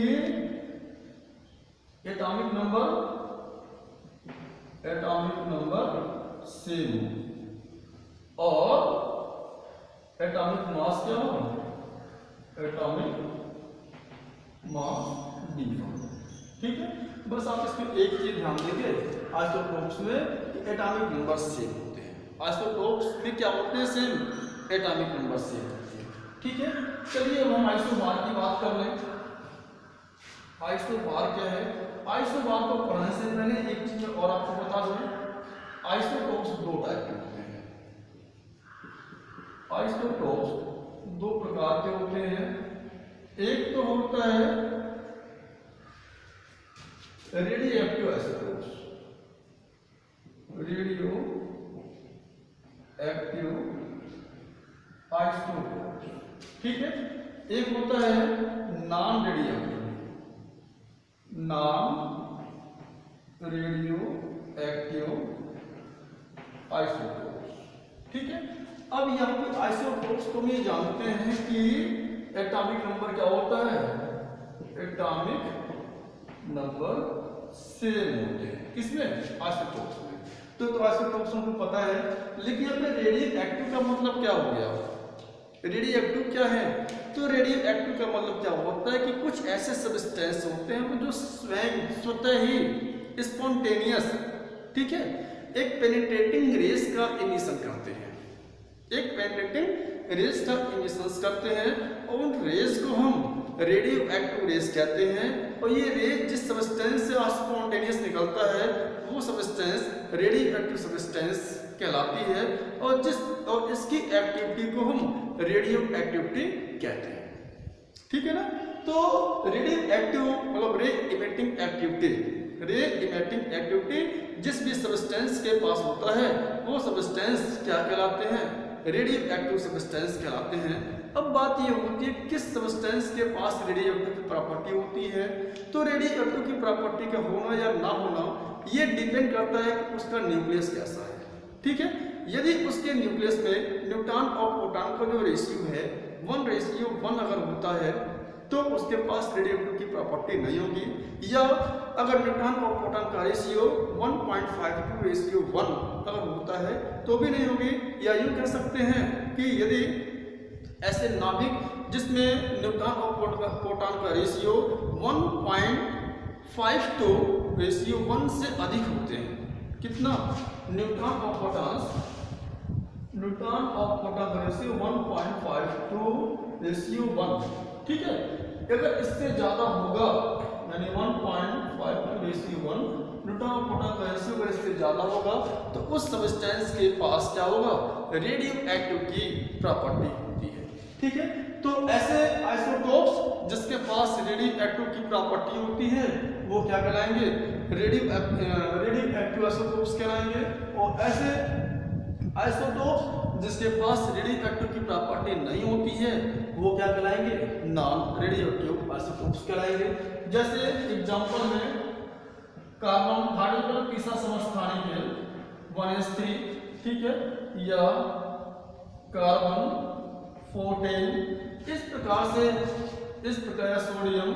एटॉमिक नंबर सेम और एटॉमिक मास क्या हो, एटॉमिक मास डिफरेंट, ठीक है। बस आप इसमें एक चीज ध्यान देंगे, आइसोटोप्स में एटॉमिक नंबर सेम होते हैं, आइसोटोप्स में क्या होते हैं, सेम, एटॉमिक नंबर सेम होते हैं, ठीक है। चलिए अब हम आइसोबार की बात कर लें। आइसोबार क्या है, आइसोबार को पढ़ने से पहले एक चीज और आपको बता दूं, आइसोटोप्स 2 टाइप के होते हैं। आइसोटोप्स 2 प्रकार के होते हैं। एक तो होता है radio active isotopes, radio active isotopes, ठीक है। एक होता है non radio active, non radio active isotopes, ठीक है। अब यहाँ पे आइसोटोप्स तुम ये जानते हैं कि एटॉमिक नंबर क्या होता है, एटॉमिक नंबर सेम होते हैं किसमें, आइसोटोप्स में। तो आइसोटोप्स हमको पता है, लेकिन यहाँ पे रेडियो एक्टिव का मतलब क्या हो गया, रेडियो एक्टिव क्या है, तो रेडियो एक्टिव का मतलब क्या होता है कि कुछ ऐसे सब्सटेंस होते हैं जो स्वतः ही स्पॉन्टेनियस, ठीक है, एक पेनिट्रेटिंग रेस का इमिशन करते हैं, एक पेनिट्रेटिंग रेस का इमिशन करते हैं, और उन रेस को हम रेडियो एक्टिव रेस कहते हैं। और ये रेस जिस सब्सटेंस से स्पॉन्टेनियस निकलता है वो सब्सटेंस रेडियो एक्टिव सब्सटेंस कहलाती है, और इसकी एक्टिविटी को हम रेडियो एक्टिविटी कहते हैं, ठीक है ना। तो रेडियो एक्टिव मतलब रे इमिटिंग एक्टिविटी, रे इमिटिंग एक्टिविटी जिस भी सब्सटेंस के पास होता है वो सब्सटेंस क्या कहलाते हैं, रेडियो एक्टिव सब्सटेंस कहलाते हैं। अब बात ये होती है किस सब्सटेंस के पास रेडियो एक्टिव की प्रॉपर्टी होती है, तो रेडियो एक्टिव की प्रॉपर्टी का होना या ना होना ये डिपेंड करता है कि उसका न्यूक्लियस कैसा है, ठीक है। यदि उसके न्यूक्लियस में न्यूट्रॉन और प्रोटॉन का जो रेशियो है 1:1 अगर होता है तो उसके पास रेडियोएक्टिव की प्रॉपर्टी नहीं होगी, या अगर न्यूट्रॉन और प्रोटॉन का रेशियो 1.52:1 अगर होता है तो भी नहीं होगी। या यूँ कह सकते हैं कि यदि ऐसे नाभिक जिसमें न्यूट्रॉन और प्रोटॉन का रेशियो 1.52:1 से अधिक होते हैं, कितना, न्यूट्रॉन और प्रोटॉन का रेशियो 1.52:1, ठीक है। अगर इससे ज्यादा होगा यानी 1.52:1 न्यूट्रॉन और प्रोटॉन का रेशियो अगर इससे ज्यादा होगा तो उस सब्सटेंस के पास क्या होगा, रेडियो एक्टिव की प्रॉपर्टी होती है, ठीक है। तो ऐसे आइसोटोप्स जिसके पास रेडियो एक्टिव की प्रॉपर्टी होती है वो क्या कहलाएंगे, रेडियो एक्टिव आइसोटोप्स कहलाएंगे। और ऐसे आइसोटोप्स जिसके पास रेडियो एक्टिव की प्रॉपर्टी नहीं होती है वो क्या कहलाएंगे, नॉन रेडियो एक्टिव आइसोटोप्स कहलाएंगे। जैसे एग्जांपल में कार्बन हाइड्रोजन तीसरा समस्थानिक है 1s3, ठीक है, या कार्बन 14, इस प्रकार सोडियम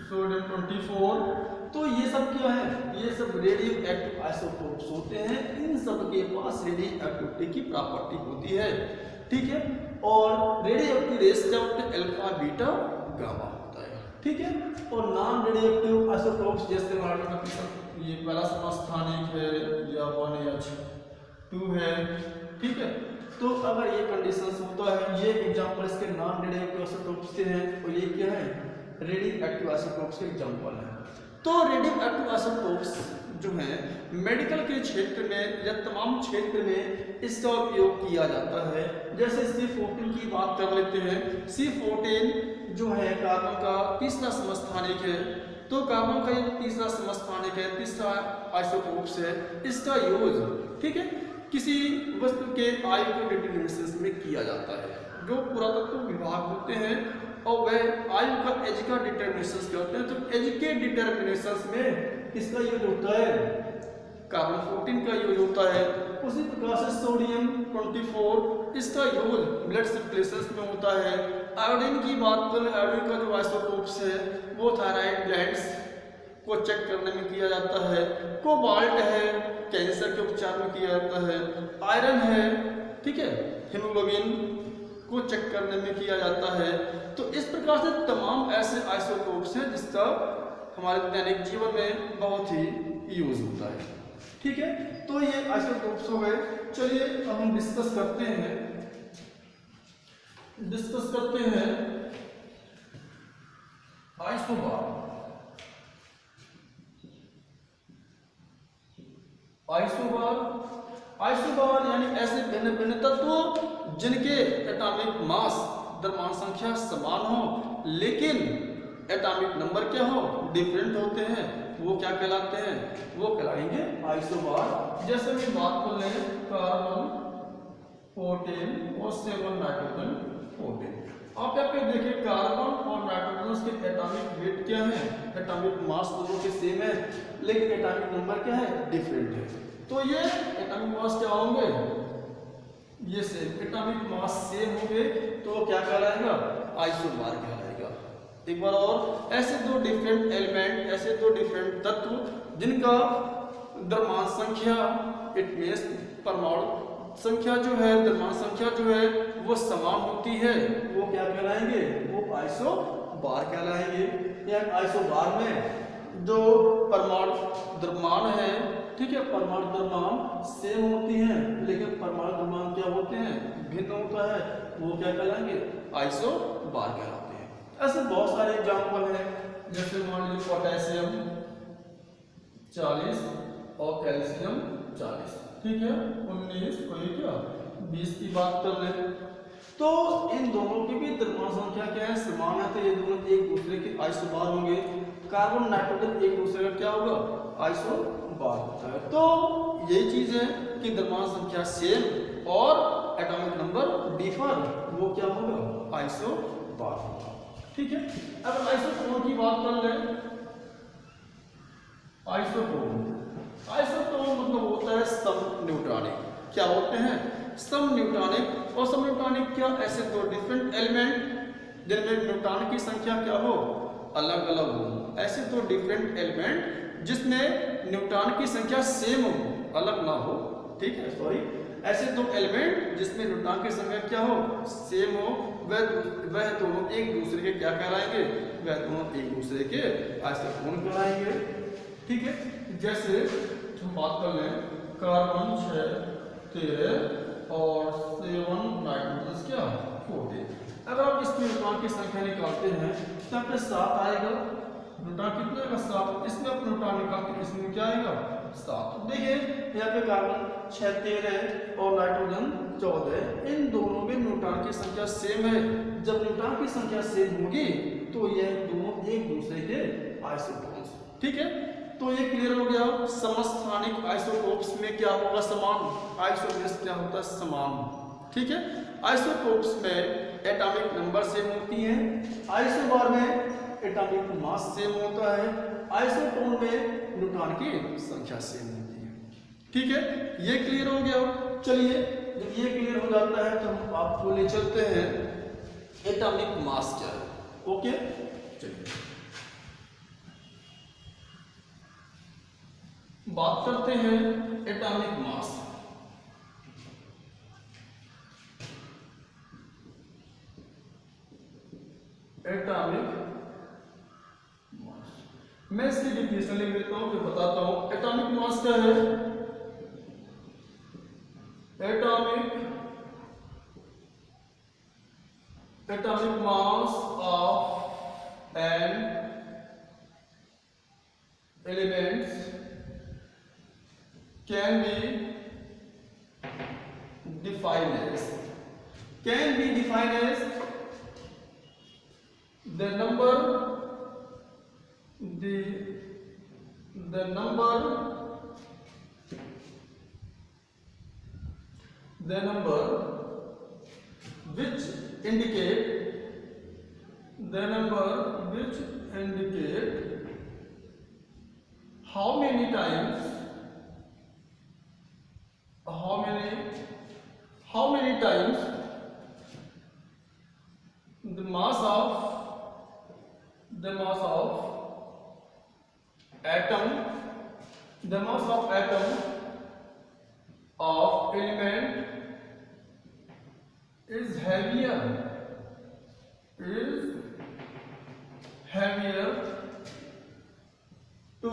24, तो ये सब क्या है, ये सब रेडियो एक्टिव आइसोटोप्स होते हैं। इन सब के पास रेडियो एक्टिविटी की प्रॉपर्टी होती है, ठीक है। और रेडियो एक्टिव रेस क्या होते हैं, अल्फा बीटा गामा होता है, ठीक है। और नॉन रेडियो एक्टिव आइसोटोप्स जैसे ये पहला समस्थानिक है या 1H2 है, ठीक है। तो अगर ये कंडीशंस होता है, ये एग्जांपल इसके नॉन रेडियो एक्टिव आइसोटोप्स के हैं, और ये क्या है, रेडियो एक्टिव आइसोटोप्स के एग्जांपल है। तो रेडियो एक्टिव आइसोटोप्स जो हैं मेडिकल के क्षेत्र में या तमाम क्षेत्र में इसका उपयोग किया जाता है। जैसे C14 की बात कर लेते हैं। C14 जो है कार्बन का तीसरा समस्थानिक है, तो कार्बन का ये तीसरा समस्थानिक है, तीसरा आइसोटोप्स है। इसका यूज, ठीक है, किसी वस्तु के आयु के डिटरमिनेशन में किया जाता है। जो पुरातत्व विभाग होते हैं और वह आयु का एज का डिटरमिनेशन करते हैं, तो एज के डिटरमिनेशन में किसका यूज होता है, कार्बन 14 का यूज होता है। उसी प्रकार से सोडियम 24 इसका यूज ब्लड सर्कुलेशंस में होता है। आयोडीन की बात करें, आयोडीन का जो आइसोटोप्स है वो थायराइड ग्लैंड्स को चेक करने में किया जाता है। कोबाल्ट है, कैंसर के उपचार में किया जाता है। आयरन है, ठीक है, हीमोग्लोबिन को चेक करने में किया जाता है। तो इस प्रकार से तमाम ऐसे आइसोटोप्स हैं जिसका हमारे दैनिक जीवन में बहुत ही यूज होता है, ठीक है। तो ये आइसोटोप्स हो गए। चलिए अब हम डिस्कस करते हैं आइसोबार यानी ऐसे भिन्न भिन्न तत्व जिनके एटॉमिक मास द्रव्यमान संख्या समान हो लेकिन एटॉमिक नंबर क्या हो, डिफरेंट होते हैं, वो क्या कहलाते हैं, वो कहलाएंगे आइसोबार। जैसे कि बात कर लें कार्बन 14 और 7 नाइट्रोजन 14। आप यहाँ पे देखिए कार्बन और नाइट्रोजन के एटॉमिक वेट क्या है, एटॉमिक मास दोनों के सेम है लेकिन एटॉमिक नंबर क्या है, डिफरेंट है। तो ये एटॉमिक मास क्या होंगे, ये सेम एटॉमिक मास सेम हो गए तो वो क्या कहलाएगा, आइसोबार कहलाएगा। एक बार और, ऐसे दो डिफरेंट एलिमेंट, ऐसे दो डिफरेंट तत्व जिनका द्रव्यमान संख्या, इट मींस परमाणु संख्या जो है, द्रव्यमान संख्या जो है वो समान होती है, वो क्या कहलाएंगे, वो आइसोबार कहलाएंगे। या आइसोबार में जो परमाणु द्रव्यमान है, ठीक है, परमाणु द्रव्यमान सेम होती हैं लेकिन परमाणु द्रव्यमान क्या होते हैं, भिन्न होता है, वो क्या कहलाएंगे, आइसोबार कहलाते हैं। ऐसे बहुत सारे एग्जाम्पल हैं, जैसे मान लीजिए पोटेशियम 40 और कैल्शियम 40, ठीक है, 19 कोई क्या 20 की बात कर ले तो इन दोनों की भी द्रव्यमान संख्या क्या है, समान है, तो ये दोनों एक दूसरे के आइसोबार होंगे। कार्बन नाइट्रोजन एक दूसरे का क्या होगा, आइसोबार होता है। तो यही चीज है कि द्रव्यमान संख्या सेम और एटॉमिक नंबर डिफर, वो क्या होगा, आइसोबार होगा, ठीक है। अब आइसोटोन की बात कर ले, आइसोटोन मतलब होता है समन्यूट्रॉनिक। क्या होते हैं, समन्यूट्रॉनिक। और समन्यूट्रॉनिक क्या, ऐसे दो डिफरेंट एलिमेंट जिनमें न्यूट्रॉन की संख्या क्या हो, अलग अलग हो। ऐसे दो डिफरेंट एलिमेंट जिसमें न्यूट्रॉन की संख्या सेम हो, अलग ना हो, ठीक है, सॉरी, ऐसे दो एलिमेंट जिसमें न्यूट्रॉन की संख्या क्या हो, सेम हो, वह दोनों एक दूसरे के क्या कहलाएंगे, वह दोनों एक दूसरे के आइसोटोन कहलाएंगे, ठीक है। जैसे हम बात कर लें, कार्बन 6 13 और 7 नाइट्रोजन क्या 14। अगर आप इसमें न्यूट्रॉन की संख्या निकालते हैं तो यहाँ पे 7 आएगा, न्यूट्रॉन कितने का 7, इसमें आप न्यूट्रॉन निकालते हैं, इसमें क्या आएगा 7। देखिए यहाँ पे कार्बन 6 13 और नाइट्रोजन 14, इन दोनों में न्यूट्रॉन की संख्या सेम है। जब न्यूट्रॉन की संख्या सेम होगी तो यह दोनों एक दूसरे के आइसोटोन्स, ठीक है। तो ये क्लियर हो गया। समस्थानिक आइसोटोप्स में क्या होगा, समान। आइसोटोप्स क्या होता है, समान, ठीक है। आइसोटोप्स में एटॉमिक नंबर सेम होती हैं, आइसोबार में एटॉमिक मास सेम होता है, आइसोटोन में न्यूट्रॉन की संख्या सेम होती है, ठीक है। ये क्लियर हो गया। चलिए जब ये क्लियर हो जाता है तो हम आपको ले चलते हैं एटॉमिक मास क्या है, ओके। चलिए बात करते हैं एटॉमिक मास। एटॉमिक मास, मैं इसकी डिफिनेशन लिख देता हूं फिर बताता हूं। एटॉमिक मास क्या है, atomic mass of an elements can be defined as the number which indicate how many times the mass of atom of element is heavier to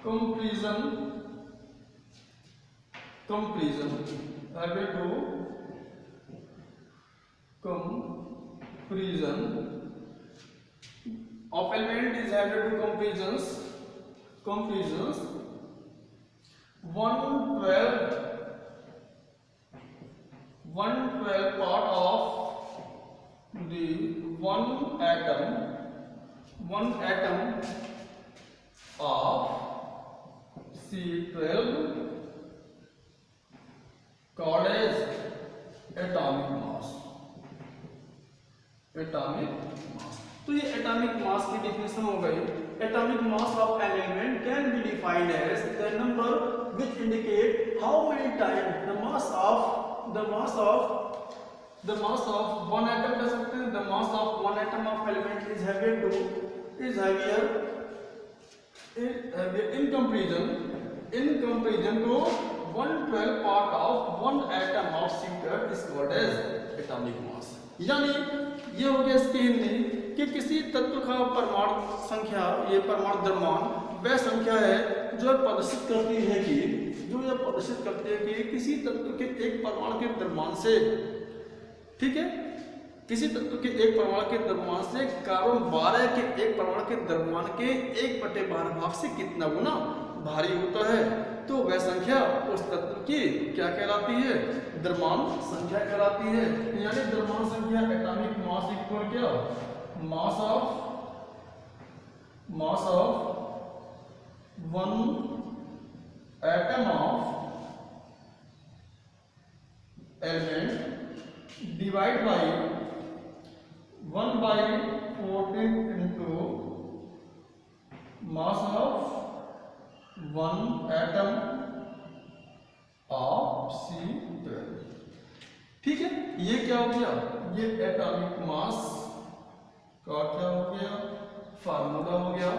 comparison of element is added to comparisons 1/12 part of the one atom of C12 called as atomic mass। तो ये atomic mass की definition हो गई। atomic mass of an element can be defined as the number which indicate how many times the mass of one atom कह सकते हैं, the mass of one atom of element is heavier in comparison to 1/12 part of one atom of C12 is called as atomic mass। यानी ये हो गया इसकी हिंदी कि किसी तत्व का परमाणु संख्या, ये परमाणु द्रव्यमान वह संख्या है जो प्रदर्शित करती है कि किसी तत्व के एक परमाणु के द्रव्यमान से, ठीक है, किसी तत्व के एक परमाणु के द्रव्यमान से कार्बन 12 के एक परमाणु के द्रव्यमान के 1/12 भाग से कितना गुना भारी होता है, तो वह संख्या उस तत्व की क्या कहलाती है, द्रव्यमान संख्या कहलाती है। यानी द्रव्यमान संख्या एटॉमिक मास इक्वल क्या, मास of one atom of element divide by 1/14 into mass of one atom of C12। ठीक है, ये क्या हो गया, ये एटॉमिक मास का क्या हो गया, फार्मूला हो गया।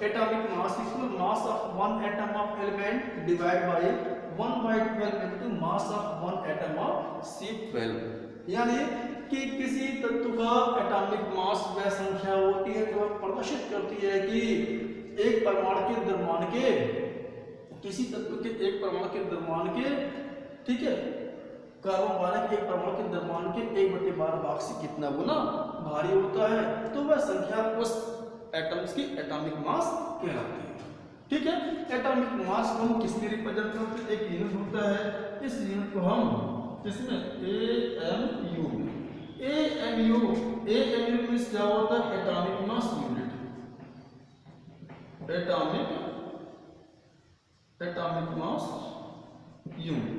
Atomic mass equal mass of one atom of element divide by 1/12 into mass of one atom of C12। यानी कि किसी तत्व का एटॉमिक मास वह संख्या होती है जो प्रदर्शित करती है कि एक परमाणु के द्रव्यमान के, किसी तत्व के एक परमाणु के द्रव्यमान के, ठीक है, कार्बन 12 के एक परमाणु के द्रव्यमान के 1/12 भाग से कितना गुना भारी होता है, तो वह संख्या उस एटम्स की एटॉमिक मास कहलाती है। ठीक है, एटॉमिक मास को हम किस में रिप्रेजेंट करते हैं, एक यूनिट होता है, इस यूनिट को हम किसमें, AMU में। AMU मींस क्या होता है, atomic mass unit, atomic mass unit.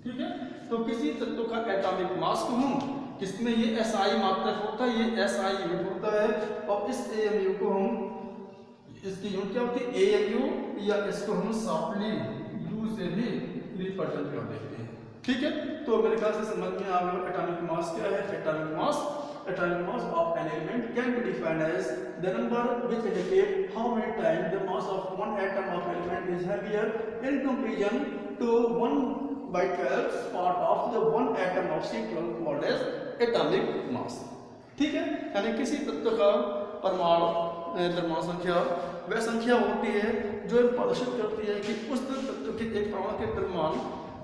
ठीक है, तो किसी तत्व का एटॉमिक मास को हम किसमें, ये SI मात्रक होता है, ये SI यूनिट होता है, और इस AMU को हम, इसकी यूनिट क्या होती है, AMU, या इसको हम सॉफ्टली U से भी रिप्रेजेंट कर देते हैं। ठीक है, तो मेरे ख्याल से समझ में आ गया एटॉमिक मास क्या है। Atomic mass of an element can be defined as the number which indicate how many times the mass of one atom of element is heavier in comparison to 1/12 part of the one atom of C12 called as atomic mass. ठीक है, यानी किसी तत्व का परमाणु द्रव्यमान संख्या वह संख्या होती है जो प्रदर्शित करती है कि उस तत्व के एक परमाणु के द्रव्यमान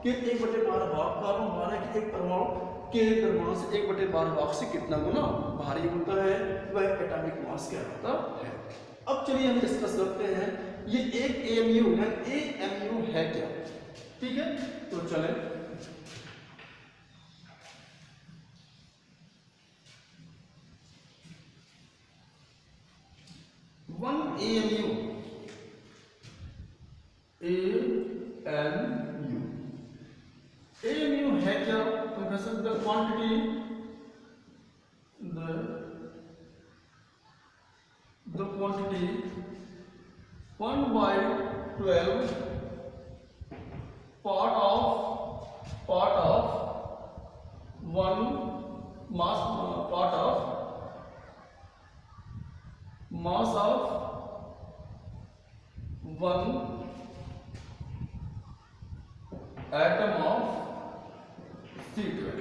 के 1/12 भाग कार्बन 12 के एक परमाणु के द्रव्यमान से 1/12 भाग से कितना गुना भारी होता है, वह एटॉमिक मास कहलाता है। अब चलिए हम डिस्कस करते हैं ये एक AMU है क्या। ठीक है, तो चलें, वन AMU है क्या, तो कह सकते हैं quantity, the quantity 1/12 part of one mass of one atom of C12,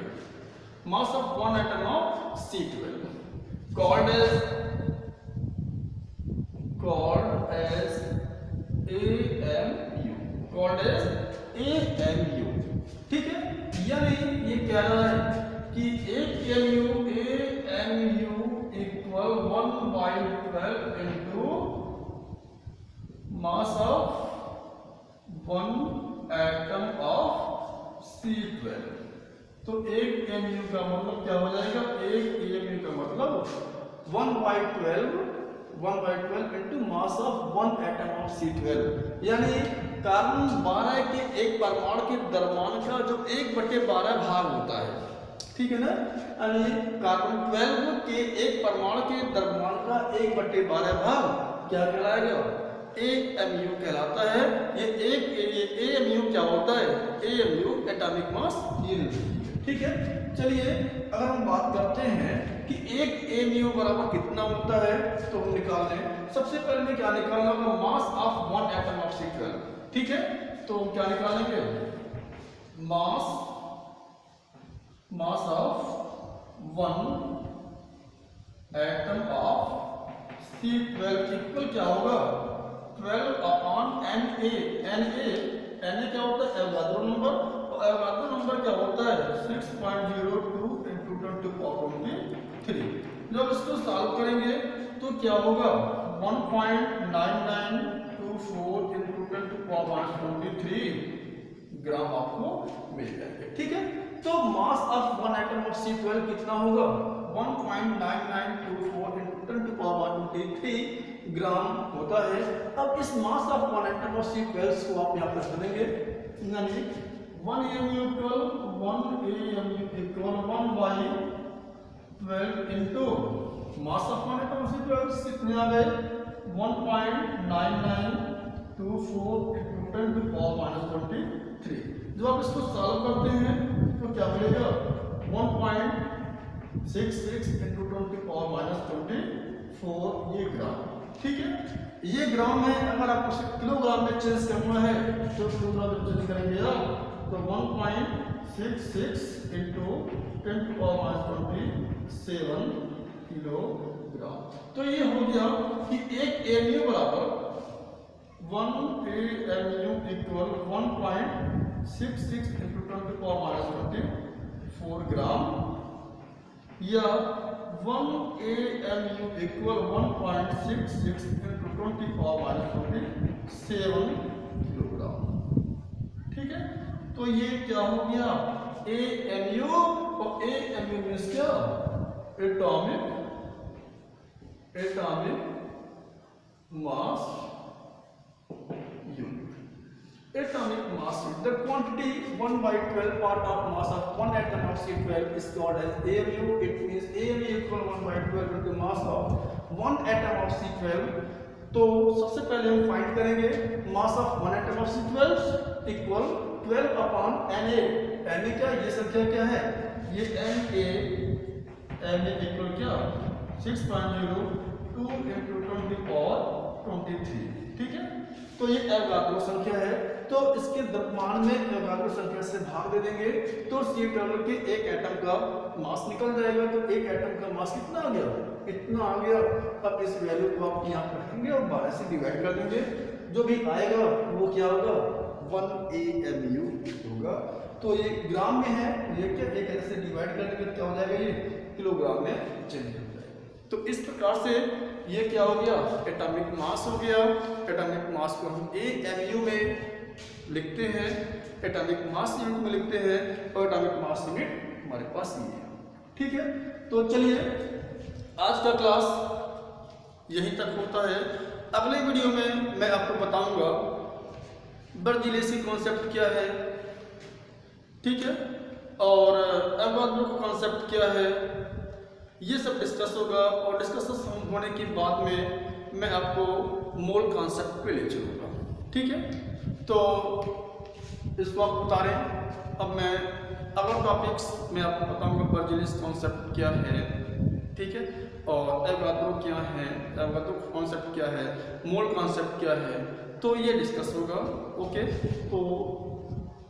mass of one atom of C12 called as AMU। ठीक है, यानी ये कह रहा है कि एक AMU equal 1/12 into mass of one atom of C12। तो एक AMU का मतलब क्या हो जाएगा, एक AMU का मतलब 1/12 into mass of one atom of C12। यानी कार्बन 12 के एक परमाणु के द्रव्यमान का जो 1/12 भाग होता है, ठीक है ना, यानी कार्बन 12 के एक परमाणु के द्रव्यमान का 1/12 भाग क्या कहलाएगा, AMU कहलाता है। ये AMU क्या होता है, AMU एटॉमिक मास यूनिट, ठीक है। चलिए अगर हम बात करते हैं कि एक AMU बराबर कितना होता है तो हम निकाल लें। सबसे पहले मैं क्या निकालना होगा, मास of one atom of C12, ठीक है। तो हम क्या निकालेंगे, मास of one atom of C12 equal क्या होगा, 12 अपॉन Na क्या होता है, एवोगाड्रो नंबर, और एवोगाड्रो नंबर क्या होता है 6.02 into 10⁻23। जब इसको सॉल्व करेंगे तो क्या होगा 1.9924 into 10⁻23 ग्राम आपको मिल जाएंगे, ठीक है। तो मास of one atom of C12 कितना होगा, 1.9924 into 10⁻23 ग्राम होता है। अब इस मास of one atom of C12 को आप यहाँ पर करेंगे, यानी 1 AMU equal 1/12 into mass of one atom of C12 कितने आ गए 1.9924 into 10⁻23। जब आप इसको सॉल्व करते हैं तो क्या मिलेगा 1.66 into 10⁻24 ये ग्राम, ठीक है। ये ग्राम है, अगर आपको इसे किलोग्राम में चेंज करना है तो किलोग्राम में चेंज करेंगे आप, तो 1.66 into 10⁻27 किलोग्राम। तो ये हो गया कि एक AMU बराबर 1 AMU इक्वल 1.66 into 10⁻24 ग्राम, या 1 AMU इक्वल 1.66 into 10⁻27 किलोग्राम, ठीक है। तो ये क्या हो गया AMU, और AMU मीन्स क्या, atomic mass unit, atomic mass unit. The quantity 1/12 part of mass of one atom of C12 is called as AMU. It means AMU equal 1/12 into mass of one atom of C12. तो सबसे पहले हम find करेंगे मास of one atom of C12 equal 12 upon Na। Na क्या, ये संख्या क्या है, ये Na इक्वल क्या 6.02 into 10⁻23, ठीक है। तो ये एवोगाड्रो संख्या है, तो इसके द्रव्यमान में एवोगाड्रो संख्या से भाग दे देंगे तो C12 के एक एटम का मास निकल जाएगा। तो एक एटम का मास कितना आ गया, इतना आ गया। अब इस वैल्यू को आप यहाँ पर रखेंगे और 12 से डिवाइड कर देंगे, जो भी आएगा वो क्या होगा 1 AMU होगा। तो ये ग्राम में है, ये क्या एक ऐसे डिवाइड कर देंगे क्या हो जाएगा, ये किलोग्राम में चेंज हो जाएगा। तो इस प्रकार से ये क्या हो गया, एटॉमिक मास हो गया। एटॉमिक मास को हम AMU में लिखते हैं, एटॉमिक मास यूनिट में लिखते हैं, और एटॉमिक मास यूनिट हमारे पास ये है, ठीक है। तो चलिए आज का क्लास यहीं तक होता है। अगले वीडियो में मैं आपको बताऊंगा बर्ज़िलेसी कॉन्सेप्ट क्या है, ठीक है, और एवोगाड्रो का कॉन्सेप्ट क्या है, ये सब डिस्कस होगा। और डिस्कस होने के बाद में मैं आपको मोल कॉन्सेप्ट पे ले चलूँगा, ठीक है। तो इसको आप उतारें। अब मैं अगला टॉपिक्स में आपको बताऊंगा बर्ज़िलेसी कॉन्सेप्ट क्या है, ठीक है, और एवोगाड्रो क्या है, एवोगाड्रो कॉन्सेप्ट क्या है, मोल कॉन्सेप्ट क्या है, तो ये डिस्कस होगा। ओके, तो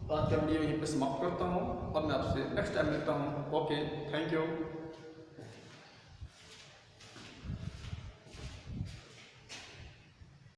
आज का वीडियो यहीं पे समाप्त करता हूँ और मैं आपसे नेक्स्ट टाइम मिलता हूँ। Okay, thank you.